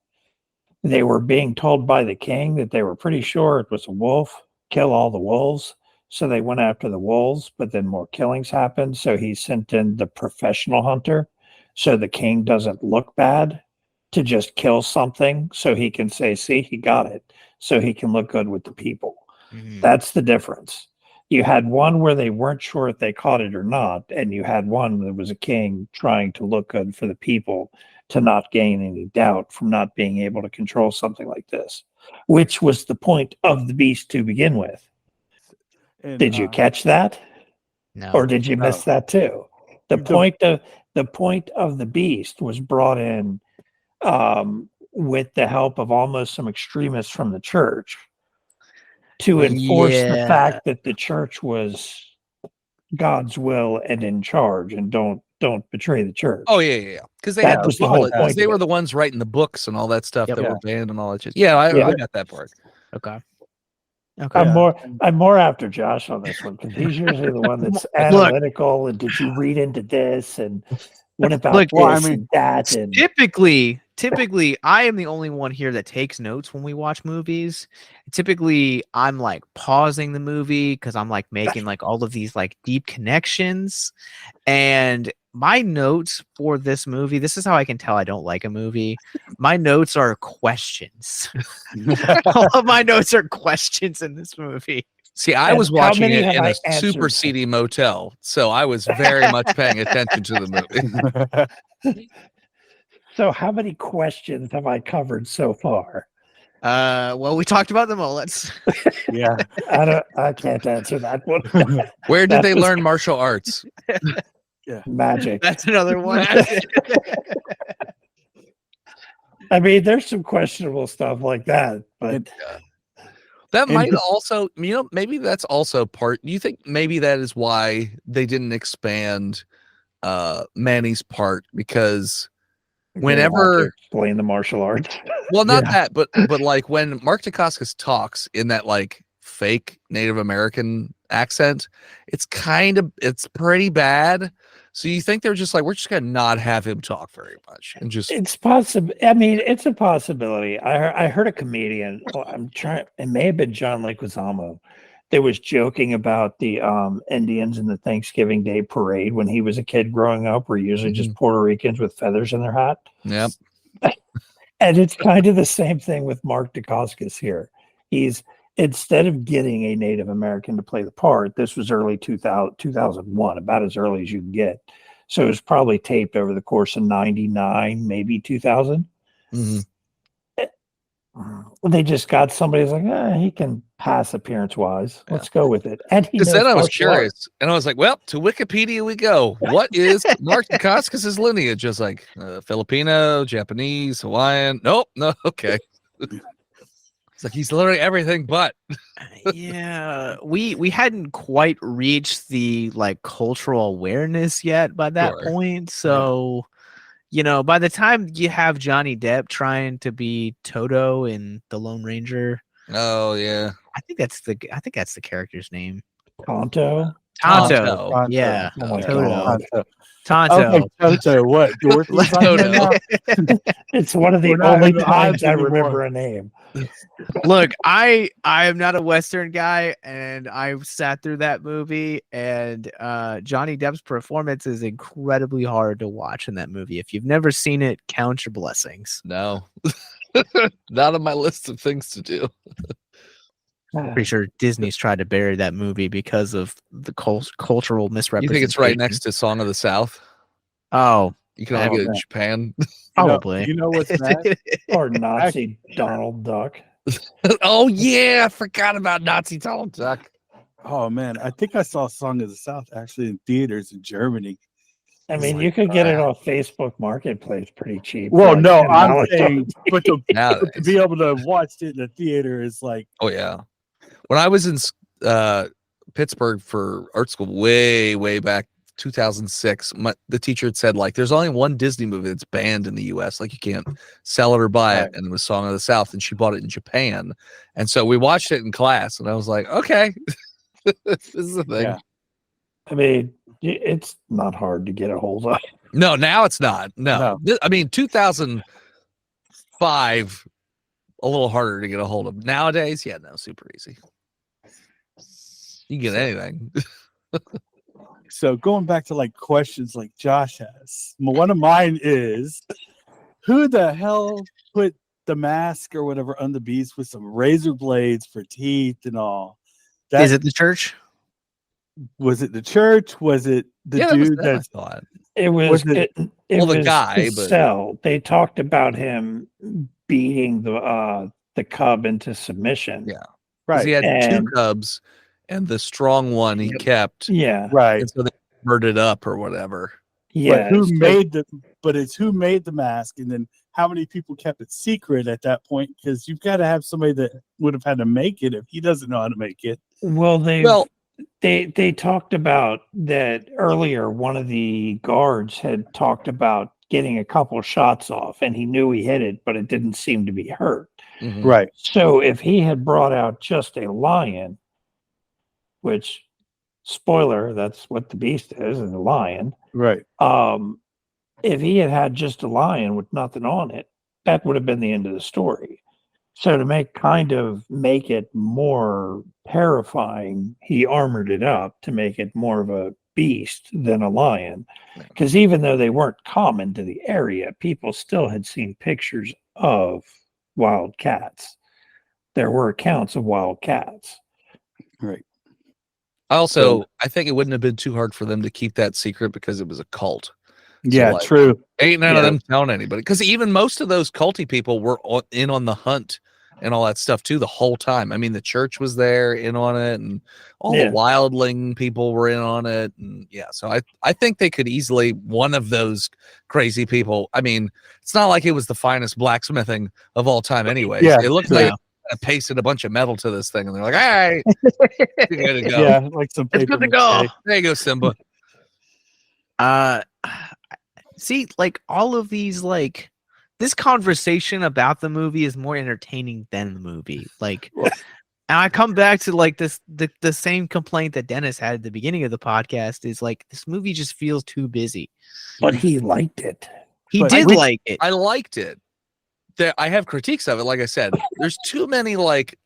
B: They were being told by the king that they were pretty sure it was a wolf, kill all the wolves. So they went after the wolves, but then more killings happened. So he sent in the professional hunter. So the king doesn't look bad to just kill something so he can say, see, he got it. So he can look good with the people.
A: Mhm.
B: That's the difference. You had one where they weren't sure if they caught it or not, and you had one that was a king trying to look good for the people to not gain any doubt from not being able to control something like this, which was the point of the beast to begin with.
C: And,
B: Did you catch that?
A: No.
B: Or did you miss that too? The
C: The-
B: point of the beast was brought in with the help of almost some extremists from the church to enforce the
A: Yeah.
B: fact that the church was God's will and in charge, and don't betray the church.
E: Oh yeah. Because they
B: That
E: had
B: was
E: the
B: the whole
E: bullet, 'cause
B: point
E: they
B: of
E: were
B: it.
E: the ones writing the books and all that stuff
A: Yep.
E: that
C: Yeah.
E: were banned and all that shit. Yeah,
B: Yeah.
E: I got that part.
A: Okay.
B: I'm more after Josh on this one because he's usually the one that's analytical. And did you read into this? And what about
A: Look,
B: this
C: well, I mean,
B: and that? And
A: Typically, I am the only one here that takes notes when we watch movies. Typically, I'm like pausing the movie because I'm like making like all of these like deep connections. And my notes for this movie, this is how I can tell I don't like a movie. My notes are questions. All of my notes are questions in this movie.
E: See, I
B: And
E: was
B: how
E: watching
B: many
E: it
B: have
E: in
B: I
E: a super
B: answered?
E: seedy motel, so I was very much paying attention to the movie.
B: So how many questions have I covered so far?
A: Well, we talked about the mullets.
C: yeah.
B: I can't answer that one.
E: Where did
B: That
E: they
B: was
E: learn martial arts?
B: magic?
A: That's another one.
B: I mean, there's some questionable stuff like that, but
C: And-
E: That
C: And
E: might
C: the-
E: also, maybe that's also part. Do you think maybe that is why they didn't expand Manny's part? Because
B: they don't have to
E: whenever,
B: explain the martial arts.
E: well, not
C: Yeah.
E: that, but like when Mark Dacascos talks in that like fake Native American accent, it's pretty bad. So you think they're just like, we're just gonna not have him talk very much and just
B: It's possible. I mean, it's a possibility. I heard a comedian. It may have been John Leguizamo. That was joking about the Indians in the Thanksgiving Day parade when he was a kid growing up. Were usually just Puerto Ricans with feathers in their hat.
E: Yep.
B: And it's kind of the same thing with Mark Dacascos here. He's instead of getting a Native American to play the part, this was early 2001, about as early as you can get. So it was probably taped over the course of 99, maybe 2000.
E: Mhm.
B: They just got somebody who's like, he can pass appearance wise. Let's go with it. And he
E: Because
B: knows
E: then I was
B: martial arts.
E: curious, and I was like, "Well, to Wikipedia we go. What is Mark Dacascos' lineage? Just like Filipino, Japanese, Hawaiian? Nope, no, okay." It's like he's literally everything, but
A: Yeah, we hadn't quite reached the like cultural awareness yet by that
E: Sure.
A: point. So, by the time you have Johnny Depp trying to be Toto in The Lone Ranger,
E: oh yeah,
A: I think that's the character's name.
B: Tonto.
A: Tonto.
E: Tonto.
A: Yeah.
B: Oh my
A: Toto.
B: God.
A: Tonto.
C: Okay, Toto, what? Dorothy's on here now?
B: It's one of the
C: We're not
B: only
C: in the
B: times
C: odds
B: I
C: anymore.
B: remember a name.
A: Look, I am not a Western guy, and I sat through that movie, and Johnny Depp's performance is incredibly hard to watch in that movie. If you've never seen it, count your blessings.
E: No. Not on my list of things to do.
A: Pretty sure Disney's tried to bury that movie because of the cultural
E: You
A: misrepresentation.
E: think it's right next to Song of the South?
A: Oh,
E: You can only get it in Japan.
A: probably.
C: You know what's bad?
B: Or Nazi Donald Duck.
E: Oh yeah, I forgot about Nazi Donald Duck.
C: Oh man, I think I saw Song of the South actually in theaters in Germany.
B: I
C: It's
B: mean,
C: like,
B: you could get it off Facebook Marketplace pretty cheap.
C: Well,
B: for like
C: no,
B: $10
C: I'm saying, but to
E: Nowadays.
C: be able to watch it in the theater is like,
E: Oh yeah. When I was in Pittsburgh for art school way back 2006, the teacher had said like there's only one Disney movie that's banned in the US, like you can't sell it or buy it, and it was Song of the South, and she bought it in Japan. And so we watched it in class, and I was like, okay, this is a thing.
C: Yeah.
B: I mean, it's not hard to get a hold of.
E: No, now it's not. No. I mean 2005 a little harder to get a hold of. Nowadays, yeah, no, super easy. You can get anything.
C: so going back to like questions like Josh has, one of mine is, who the hell put the mask or whatever on the beast with some razor blades for teeth and all?
A: Is it the church?
C: Was it the church? Was it the dude
E: I
C: that's
E: thought.
B: It was
C: it-
B: it
E: the
B: was
E: guy,
B: his
E: but
B: cell. They talked about him beating the cub into submission.
E: Yeah.
C: right?
E: He had two
B: And-
E: cubs, and the strong one he kept.
B: Yeah.
C: Right.
E: And so they covered it up or whatever.
B: Yeah.
C: But it's who made the mask, and then how many people kept it secret at that point? Because you've got to have somebody that would have had to make it if he doesn't know how to make it.
B: Well, they talked about that earlier. One of the guards had talked about getting a couple shots off, and he knew he hit it, but it didn't seem to be hurt.
E: Mhm.
C: Right.
B: So if he had brought out just a lion, which, spoiler, that's what the beast is a lion.
C: Right.
B: If he had had just a lion with nothing on it, that would have been the end of the story. So to make it more terrifying, he armored it up to make it more of a beast than a lion. Because even though they weren't common to the area, people still had seen pictures of wild cats. There were accounts of wild cats.
C: Right.
E: I think it wouldn't have been too hard for them to keep that secret because it was a cult.
C: Yeah,
E: like,
C: true.
E: Ain't none of them telling anybody. Because even most of those culty people were in on the hunt and all that stuff too the whole time. I mean, the church was there in on it, and all the wildling people were in on it. And yeah, so I think they could easily, one of those crazy people. I mean, it's not like it was the finest blacksmithing of all time anyways.
C: Yeah,
E: it looked like pasted a bunch of metal to this thing, and they're like, "Hey, you're good to go.
C: Yeah, like some
A: It's
C: paper
A: good to go."
C: mache.
E: There you go, Simba."
A: See, like all of these, like this conversation about the movie is more entertaining than the movie. Like, and I come back to like the same complaint that Dennis had at the beginning of the podcast is like this movie just feels too busy.
B: But he liked it.
A: He did like it.
E: I liked it. I have critiques of it. Like I said, there's too many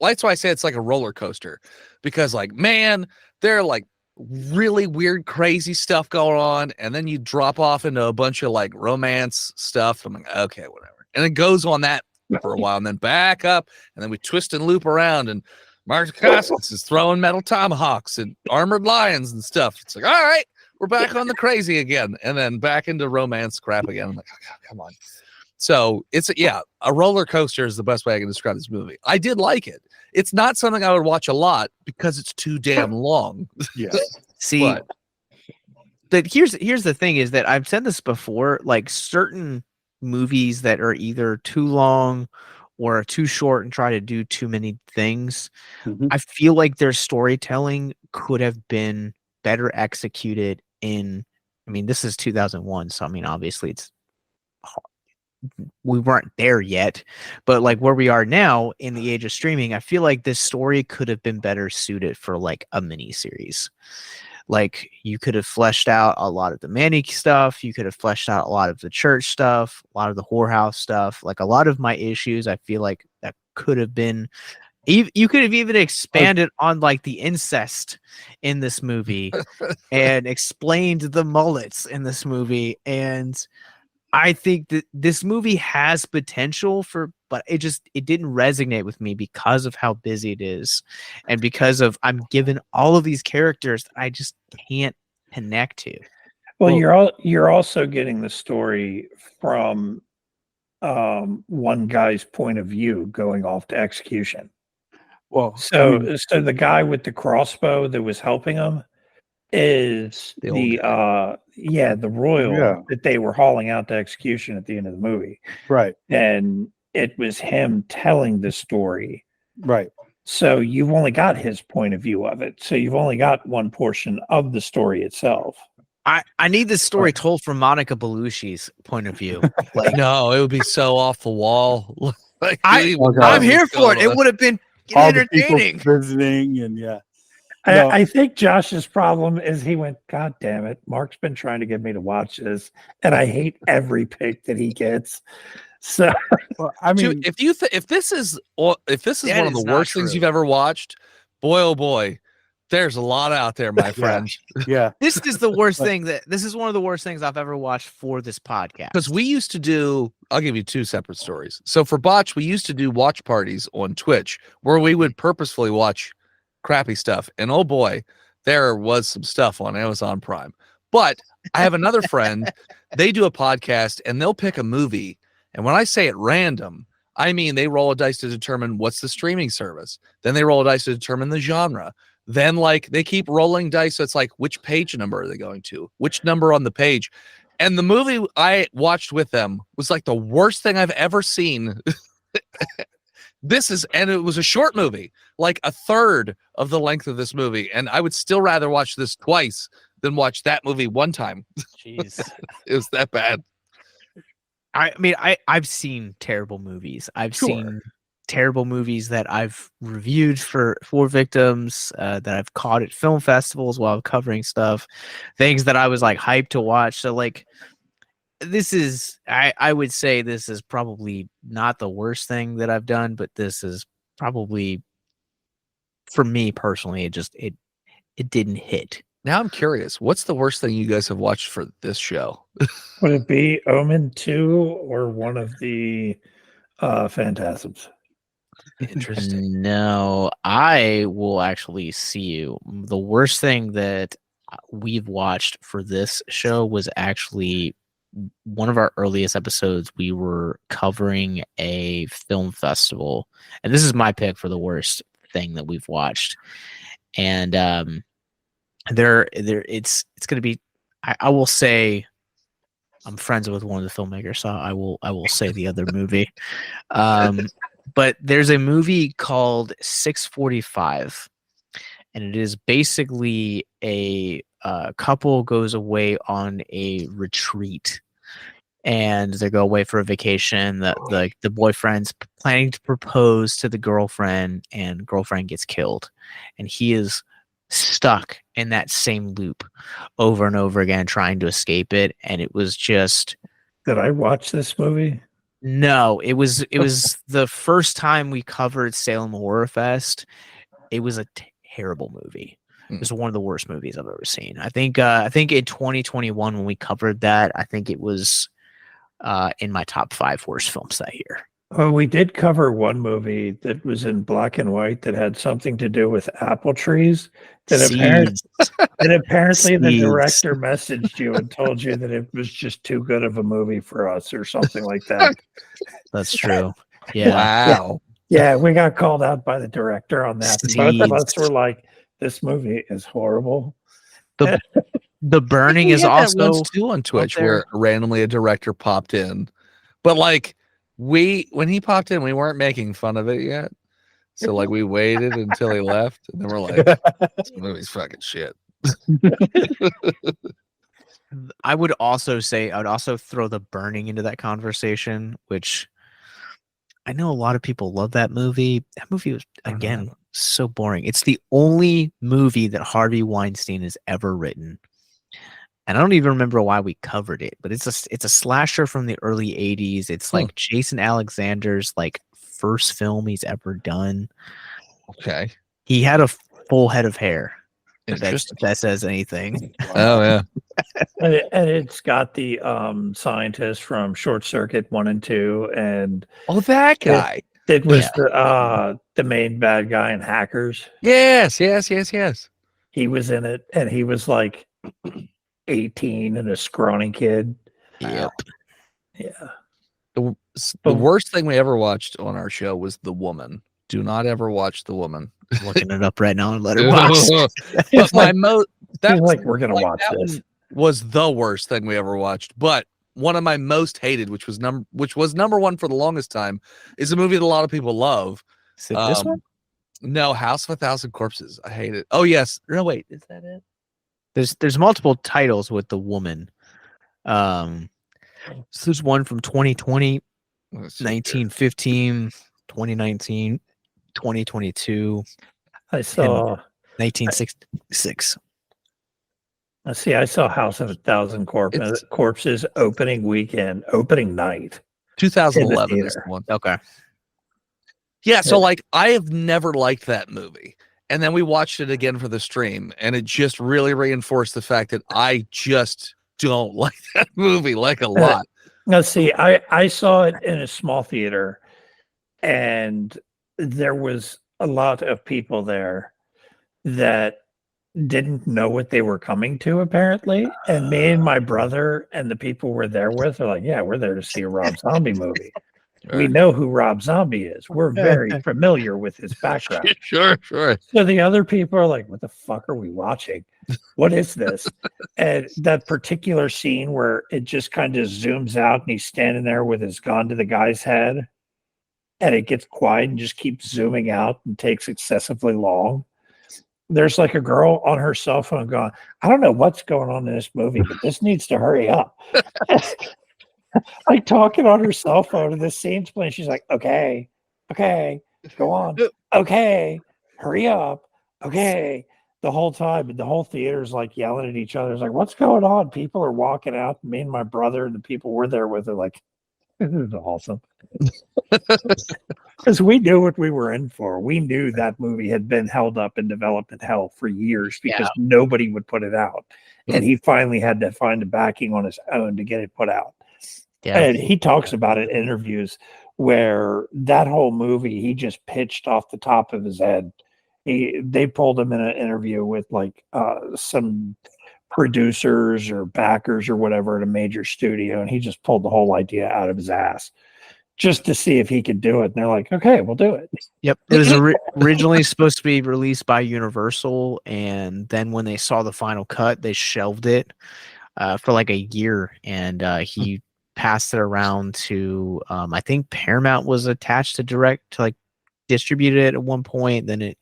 E: that's why I say it's like a roller coaster, because like, man, they're like really weird, crazy stuff going on, and then you drop off into a bunch of like romance stuff. I'm like, okay, whatever. And it goes on that for a while, and then back up, and then we twist and loop around, and Mark Dacascos is throwing metal tomahawks and armored lions and stuff. It's like, all right, we're back on the crazy again, and then back into romance crap again. I'm like, oh, God, come on. So it's a roller coaster is the best way I can describe this movie. I did like it. It's not something I would watch a lot because it's too damn long.
C: Yeah.
A: See, but here's the thing is that I've said this before, like certain movies that are either too long or too short and try to do too many things.
C: Mhm.
A: I feel like their storytelling could have been better executed I mean, this is 2001, so I mean, obviously it's we weren't there yet, but like where we are now in the age of streaming, I feel like this story could have been better suited for like a mini series. Like you could have fleshed out a lot of the Manic stuff, you could have fleshed out a lot of the church stuff, a lot of the whorehouse stuff. Like a lot of my issues, I feel like that could have been. You could have even expanded on like the incest in this movie and explained the mullets in this movie. And I think that this movie has potential but it didn't resonate with me because of how busy it is. And because of I'm given all of these characters that I just can't connect to.
B: Well, you're also getting the story from one guy's point of view going off to execution.
C: Well,
B: So the guy with the crossbow that was helping him is
E: The
B: the royal that they were hauling out to execution at the end of the movie.
C: right,
B: And it was him telling the story.
C: right.
B: So you've only got his point of view of it. So you've only got one portion of the story itself.
A: I need this story told from Monica Bellusci's point of view. Like
E: No, it would be so off the wall. Like,
A: I'm here for it. It would have been
C: All the people
A: entertaining.
C: visiting and yeah.
B: I think Josh's problem is he went, God damn it, Mark's been trying to get me to watch this, and I hate every pick that he gets. So,
C: Well, I mean,
E: Dude, if this is one of the worst things you've ever watched, boy oh boy, there's a lot out there, my friend.
C: yeah.
A: This is the worst thing this is one of the worst things I've ever watched for this podcast.
E: Because we used to do, I'll give you two separate stories. So for Botch, we used to do watch parties on Twitch where we would purposefully watch crappy stuff. And oh boy, there was some stuff on Amazon Prime. But I have another friend, they do a podcast and they'll pick a movie. And when I say at random, I mean they roll a dice to determine what's the streaming service. Then they roll a dice to determine the genre. Then like they keep rolling dice. So it's like, which page number are they going to? Which number on the page? And the movie I watched with them was like the worst thing I've ever seen. And it was a short movie, like a third of the length of this movie. And I would still rather watch this twice than watch that movie one time.
A: Jeez.
E: It was that bad.
A: I mean, I've seen terrible movies. I've
B: Sure.
A: seen terrible movies that I've reviewed for victims, that I've caught at film festivals while covering stuff, things that I was like hyped to watch. So like this is I would say this is probably not the worst thing that I've done, but this is probably for me personally, it didn't hit.
E: Now I'm curious, what's the worst thing you guys have watched for this show?
B: would it be Omen 2 or one of the Phantasms?
E: Interesting.
A: No, I will actually see you. The worst thing that we've watched for this show was actually one of our earliest episodes. We were covering a film festival, and this is my pick for the worst thing that we've watched. And it's going to be. I will say, I'm friends with one of the filmmakers, so I will say the other movie. But there's a movie called 645, and it is basically a couple goes away on a retreat, and they go away for a vacation. The boyfriend's planning to propose to the girlfriend, and girlfriend gets killed, and he is stuck in that same loop over and over again, trying to escape it. And it was just.
B: Did I watch this movie?
A: No, it was the first time we covered Salem Horror Fest. It was a terrible movie. It was one of the worst movies I've ever seen. I think in 2021 when we covered that, I think it was in my top 5 worst films that year.
B: Oh, we did cover one movie that was in black and white that had something to do with apple trees. That apparently the director messaged you and told you that it was just too good of a movie for us or something like that.
A: That's true. Yeah.
E: Wow.
B: Yeah, we got called out by the director on that. Both of us were like, "This movie is horrible."
A: The Burning is also
E: once too on Twitch where randomly a director popped in, but like when he popped in, we weren't making fun of it yet. So like we waited until he left, and then we're like, "This movie's fucking shit."
A: I would also throw The Burning into that conversation, which I know a lot of people love that movie. That movie was, again, so boring. It's the only movie that Harvey Weinstein has ever written. And I don't even remember why we covered it, but it's a slasher from the early 80s. It's like Jason Alexander's like first film he's ever done.
E: Okay.
A: He had a full head of hair. If
E: Interesting.
A: that says anything.
E: Oh yeah.
B: And it's got the scientist from Short Circuit 1 and 2, and
E: Oh, that guy.
B: it was the main bad guy in Hackers.
E: Yes.
B: He was in it, and he was like 18 and a scrawny kid.
A: Yep.
B: Yeah.
E: The worst thing we ever watched on our show was The Woman. Do not ever watch The Woman.
A: Looking it up right now on Letterboxd.
B: It's
E: My
B: that was like, we're gonna watch
E: that
B: this.
E: one was the worst thing we ever watched. But one of my most hated, which was number one for the longest time, is a movie that a lot of people love.
A: Is it this one?
E: No, House of a Thousand Corpses. I hate it. Oh yes. No, wait, is that it?
A: There's multiple titles with The Woman. So there's one from 2020, 1915, 2019, 2022.
B: I saw
A: 1966.
B: Let's see. I saw House of a Thousand Corpses opening night.
E: 2011 is the one.
A: Okay.
E: Yeah, so like I have never liked that movie. And then we watched it again for the stream, and it just really reinforced the fact that I just don't like that movie like a lot.
B: Now, see, I saw it in a small theater, and there was a lot of people there that didn't know what they were coming to, apparently. And me and my brother and the people we're there with are like, yeah, we're there to see a Rob Zombie movie. We know who Rob Zombie is. We're very familiar with his background.
E: Sure.
B: So the other people are like, what the fuck are we watching? What is this? And that particular scene where it just kind of zooms out and he's standing there with his gun to the guy's head, and it gets quiet and just keeps zooming out and takes excessively long. There's like a girl on her cell phone going, I don't know what's going on in this movie, but this needs to hurry up. Like talking on her cell phone, and the scene's playing. She's like, okay, go on. Okay, hurry up. Okay. The whole time, and the whole theater's like yelling at each other. It's like, what's going on? People are walking out. Me and my brother and the people we're there with are like, this is awesome. Because we knew what we were in for. We knew that movie had been held up in development hell for years because nobody would put it out. And he finally had to find a backing on his own to get it put out. Yeah. And he talks about it in interviews where that whole movie, he just pitched off the top of his head. They pulled him in an interview with like some producers or backers or whatever at a major studio, and he just pulled the whole idea out of his ass just to see if he could do it. And they're like, okay, we'll do it.
A: Yep. It was originally supposed to be released by Universal, and then when they saw the final cut, they shelved it for like a year, and he passed it around to I think Paramount was attached to distribute it at one point. Then it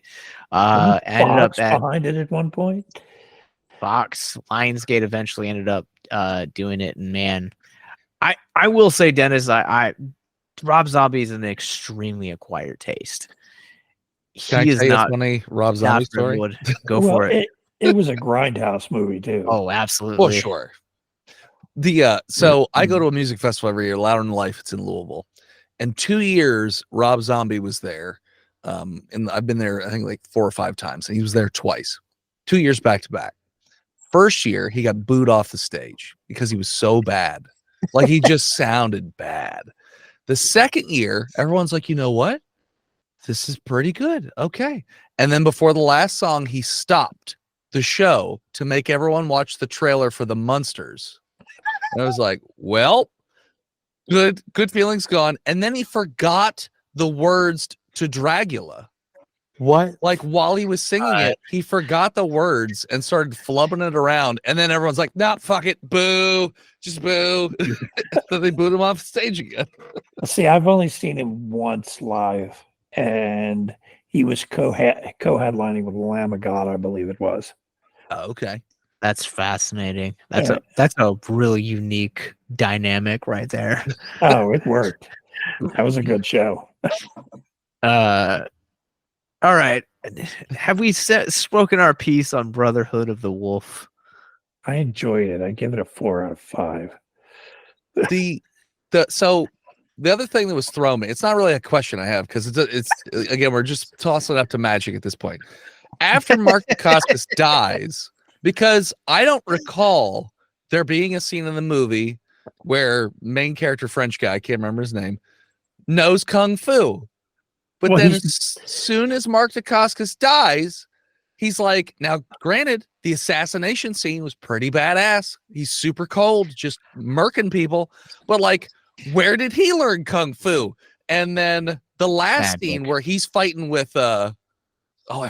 A: ended up
B: behind it at one point.
A: Fox, Lionsgate eventually ended up doing it. And man, I will say, Dennis, Rob Zombie is an extremely acquired taste.
E: He is not funny. Rob Zombie story.
A: Go for it.
B: It was a grindhouse movie too.
A: Oh, absolutely.
E: Well, sure. So I go to a music festival every year, Louder Than Life. It's in Louisville. And 2 years, Rob Zombie was there. And I've been there, I think, like 4 or 5 times. And he was there twice. 2 years back to back. First year, he got booed off the stage because he was so bad. Like, he just sounded bad. The second year, everyone's like, you know what? This is pretty good. Okay. And then before the last song, he stopped the show to make everyone watch the trailer for the Munsters. And I was like, well, good feelings gone. And then he forgot the words to Dragula.
C: What?
E: Like, while he was singing it, he forgot the words and started flubbing it around. And then everyone's like, nah, fuck it. Boo. Just boo. So they booed him off stage again.
B: See, I've only seen him once live, and he was co-headlining with Lamb of God, I believe it was.
E: Oh, okay.
A: That's fascinating. That's a really unique dynamic right there.
B: Oh, it worked. That was a good show.
A: All right. Have we spoken our piece on Brotherhood of the Wolf?
B: I enjoyed it. I give it a 4 out of 5.
E: So the other thing that was thrown me, it's not really a question I have because it's again, we're just tossing it up to magic at this point. After Mark Dacascos dies, because I don't recall there being a scene in the movie where main character French guy, I can't remember his name, knows Kung Fu. But
B: Well,
E: then as soon as Mark Dacascos dies, he's like, now granted, the assassination scene was pretty badass. He's super cold, just murking people. But like, where did he learn Kung Fu? And then the last scene where he's fighting with I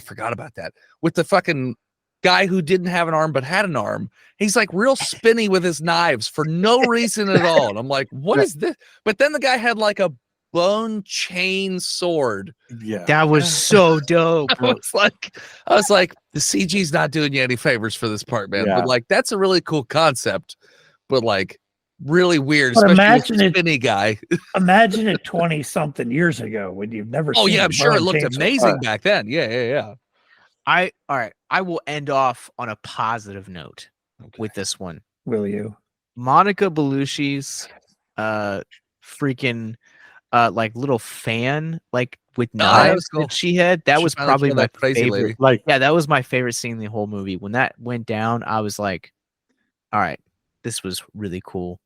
E: forgot about that. With the fucking guy who didn't have an arm but had an arm. He's like real spinny with his knives for no reason at all. And I'm like, what is this? But then the guy had like a bone chain sword.
C: Yeah.
A: That was so dope.
E: I was like, the CG's not doing you any favors for this part, man.
C: Yeah.
E: But like, that's a really cool concept, but like really weird.
B: But
E: Especially
B: imagine
E: with the
B: it-
E: spinny guy.
B: Imagine it 20-something years ago when you've never
E: Oh
B: seen
E: yeah,
B: a
E: I'm sure it
B: bone
E: looked
B: chainsaw.
E: amazing back then. Yeah.
A: All right. I will end off on a positive note with this one.
B: Will you?
A: Monica Bellucci's freaking like little fan like with
E: that
A: knives
E: was cool.
A: that she had. That
E: She
A: was
E: finally
A: probably
E: killed
A: my
E: that crazy
A: favorite.
E: lady.
C: Like,
A: Yeah, that was my favorite scene in the whole movie. When that went down, I was like, all right, this was really cool.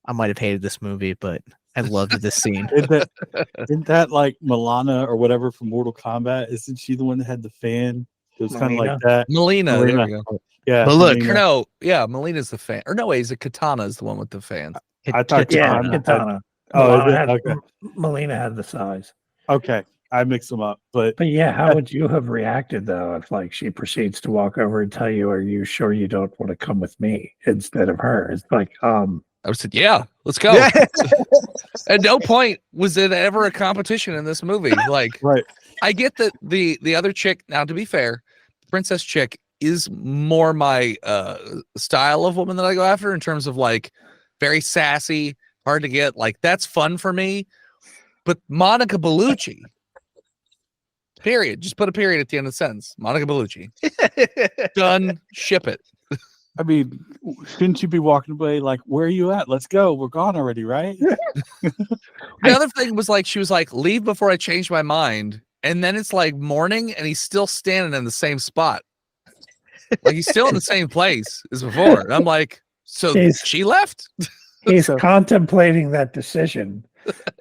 A: I might have hated this movie, but I loved this scene.
C: isn't that like Milana or whatever from Mortal Kombat? Isn't she the one that had the fan? It was kind of like that.
E: Melina. There
C: Melina.
E: we go.
C: Yeah.
A: But look,
C: Melina.
E: No, yeah, Melina's the fan. Or no, wait, is it Katana is the one with the fan?
C: I thought
B: Yeah,
C: Katana had-
B: Katana.
C: Oh, is
B: Milana
C: it?
B: had,
C: Okay.
B: Melina had the size.
C: Okay. I mixed them up, but
B: But yeah, how would you have reacted though if like she proceeds to walk over and tell you, "Are you sure you don't want to come with me?" instead of her? It's like,
E: I would say, yeah, let's go. At no point was it ever a competition in this movie. Like,
C: right.
E: I get that the other chick, now to be fair, Princess Chick is more my style of woman that I go after in terms of like very sassy, hard to get. Like, that's fun for me. But Monica Bellucci, period. Just put a period at the end of the sentence. Monica Bellucci. Done. Ship it.
C: I mean, shouldn't you be walking away like, where are you at? Let's go. We're gone already, right?
E: The other thing was like, she was like, leave before I change my mind. And then it's like morning and he's still standing in the same spot. Like he's still in the same place as before. And I'm like, so she left?
B: he's contemplating that decision.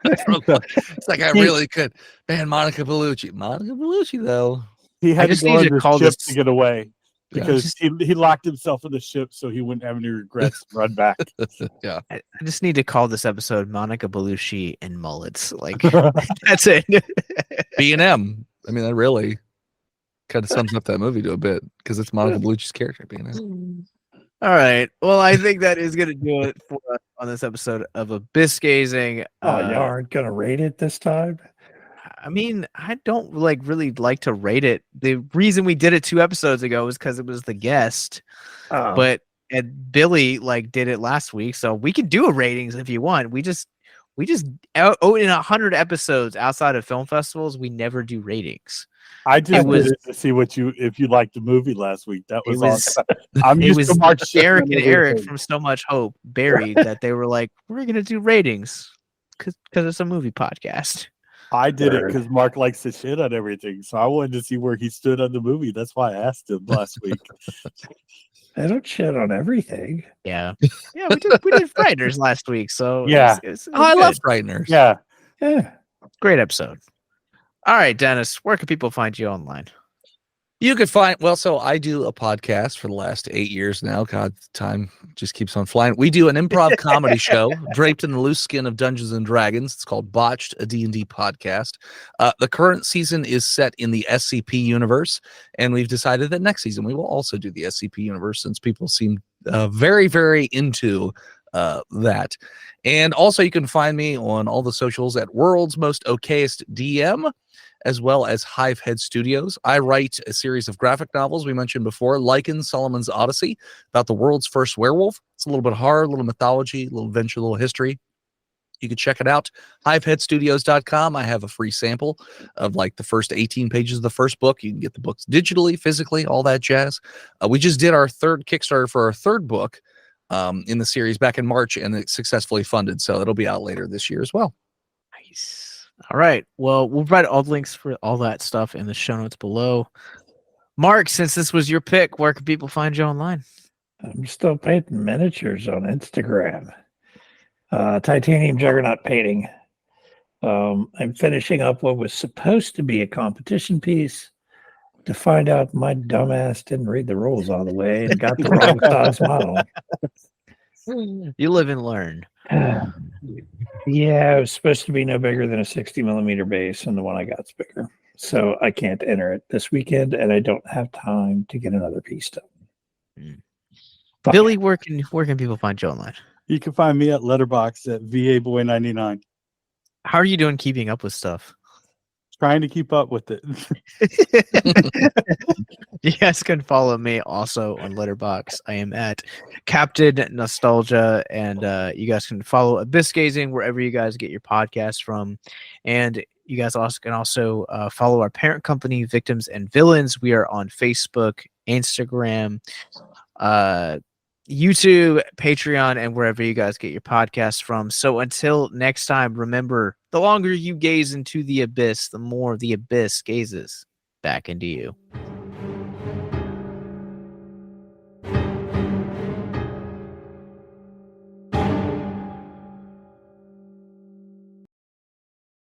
E: It's like, I really could. Man, Monica Bellucci, though.
C: He had to
A: just
C: go
A: need
C: on
A: to
C: the
A: call
C: ship
A: this-
C: to get away
E: Yeah,
C: because he locked himself in the ship so he wouldn't have any regrets and run back.
E: Yeah.
A: I just need to call this episode Monica Bellucci and Mullets. Like that's it.
E: B&M. I mean, that really kind of sums up that movie to a bit because it's Monica Bellucci's character, B&M.
A: All right. Well, I think that is going to do it for us on this episode of Abyss Gazing.
B: Oh, you aren't gonna rate it this time?
A: I mean, I don't really like to rate it. The reason we did it 2 episodes ago was because it was the guest, but and Billy like did it last week, so we can do a ratings if you want. We just in 100 episodes outside of film festivals, we never do ratings.
C: I just
A: was-
C: did it to see if you liked the movie last week. That
A: It
C: was,
A: was
C: all. I'm
A: it
C: used
A: was
C: to Mark shitting
A: Derek
C: on
A: and Eric
C: everything.
A: from So Much Hope buried that they were like, we're gonna do ratings because it's a movie podcast.
C: I did it
B: Word.
C: because Mark likes to shit on everything, so I wanted to see where he stood on the movie. That's why I asked him last week.
B: I don't shit on everything.
A: Yeah, yeah, we did Frighteners last week, so
C: Yeah.
A: it was
E: Oh, I love
A: good.
E: Frighteners.
C: Yeah,
B: Yeah.
A: Great episode. All right, Dennis, where can people find you online?
E: You could find, so I do a podcast for the last 8 years now. God, time just keeps on flying. We do an improv comedy show draped in the loose skin of Dungeons and Dragons. It's called Botched, a D&D podcast. The current season is set in the SCP universe, and we've decided that next season we will also do the SCP universe since people seem very, very into that. And also you can find me on all the socials at World's Most Okayest DM. as well as Hivehead Studios. I write a series of graphic novels we mentioned before, Lycan, Solomon's Odyssey, about the world's first werewolf. It's a little bit horror, a little mythology, a little adventure, a little history. You can check it out, hiveheadstudios.com. I have a free sample of like the first 18 pages of the first book. You can get the books digitally, physically, all that jazz. We just did our third Kickstarter for our third book in the series back in March, and it successfully funded. So it'll be out later this year as well.
A: Nice. All right. Well, we'll provide all the links for all that stuff in the show notes below. Mark, since this was your pick, where can people find you online?
B: I'm still painting miniatures on Instagram. Titanium Juggernaut painting. I'm finishing up what was supposed to be a competition piece to find out my dumbass didn't read the rules all the way and got the wrong size model.
A: You live and learn.
B: Yeah, it was supposed to be no bigger than a 60 millimeter base, and the one I got is bigger. So I can't enter it this weekend, and I don't have time to get another piece done. Fuck.
A: Billy, where can people find you online?
C: You can find me at Letterboxd at VABoy99.
A: How are you doing keeping up with stuff?
C: Trying to keep up with it.
A: You guys can follow me also on Letterboxd. I am at Captain Nostalgia, and you guys can follow Abyss Gazing wherever you guys get your podcasts from. And you guys can also follow our parent company, Victims and Villains. We are on Facebook, Instagram, YouTube, Patreon, and wherever you guys get your podcasts from. So until next time, remember, the longer you gaze into the abyss, the more the abyss gazes back into you.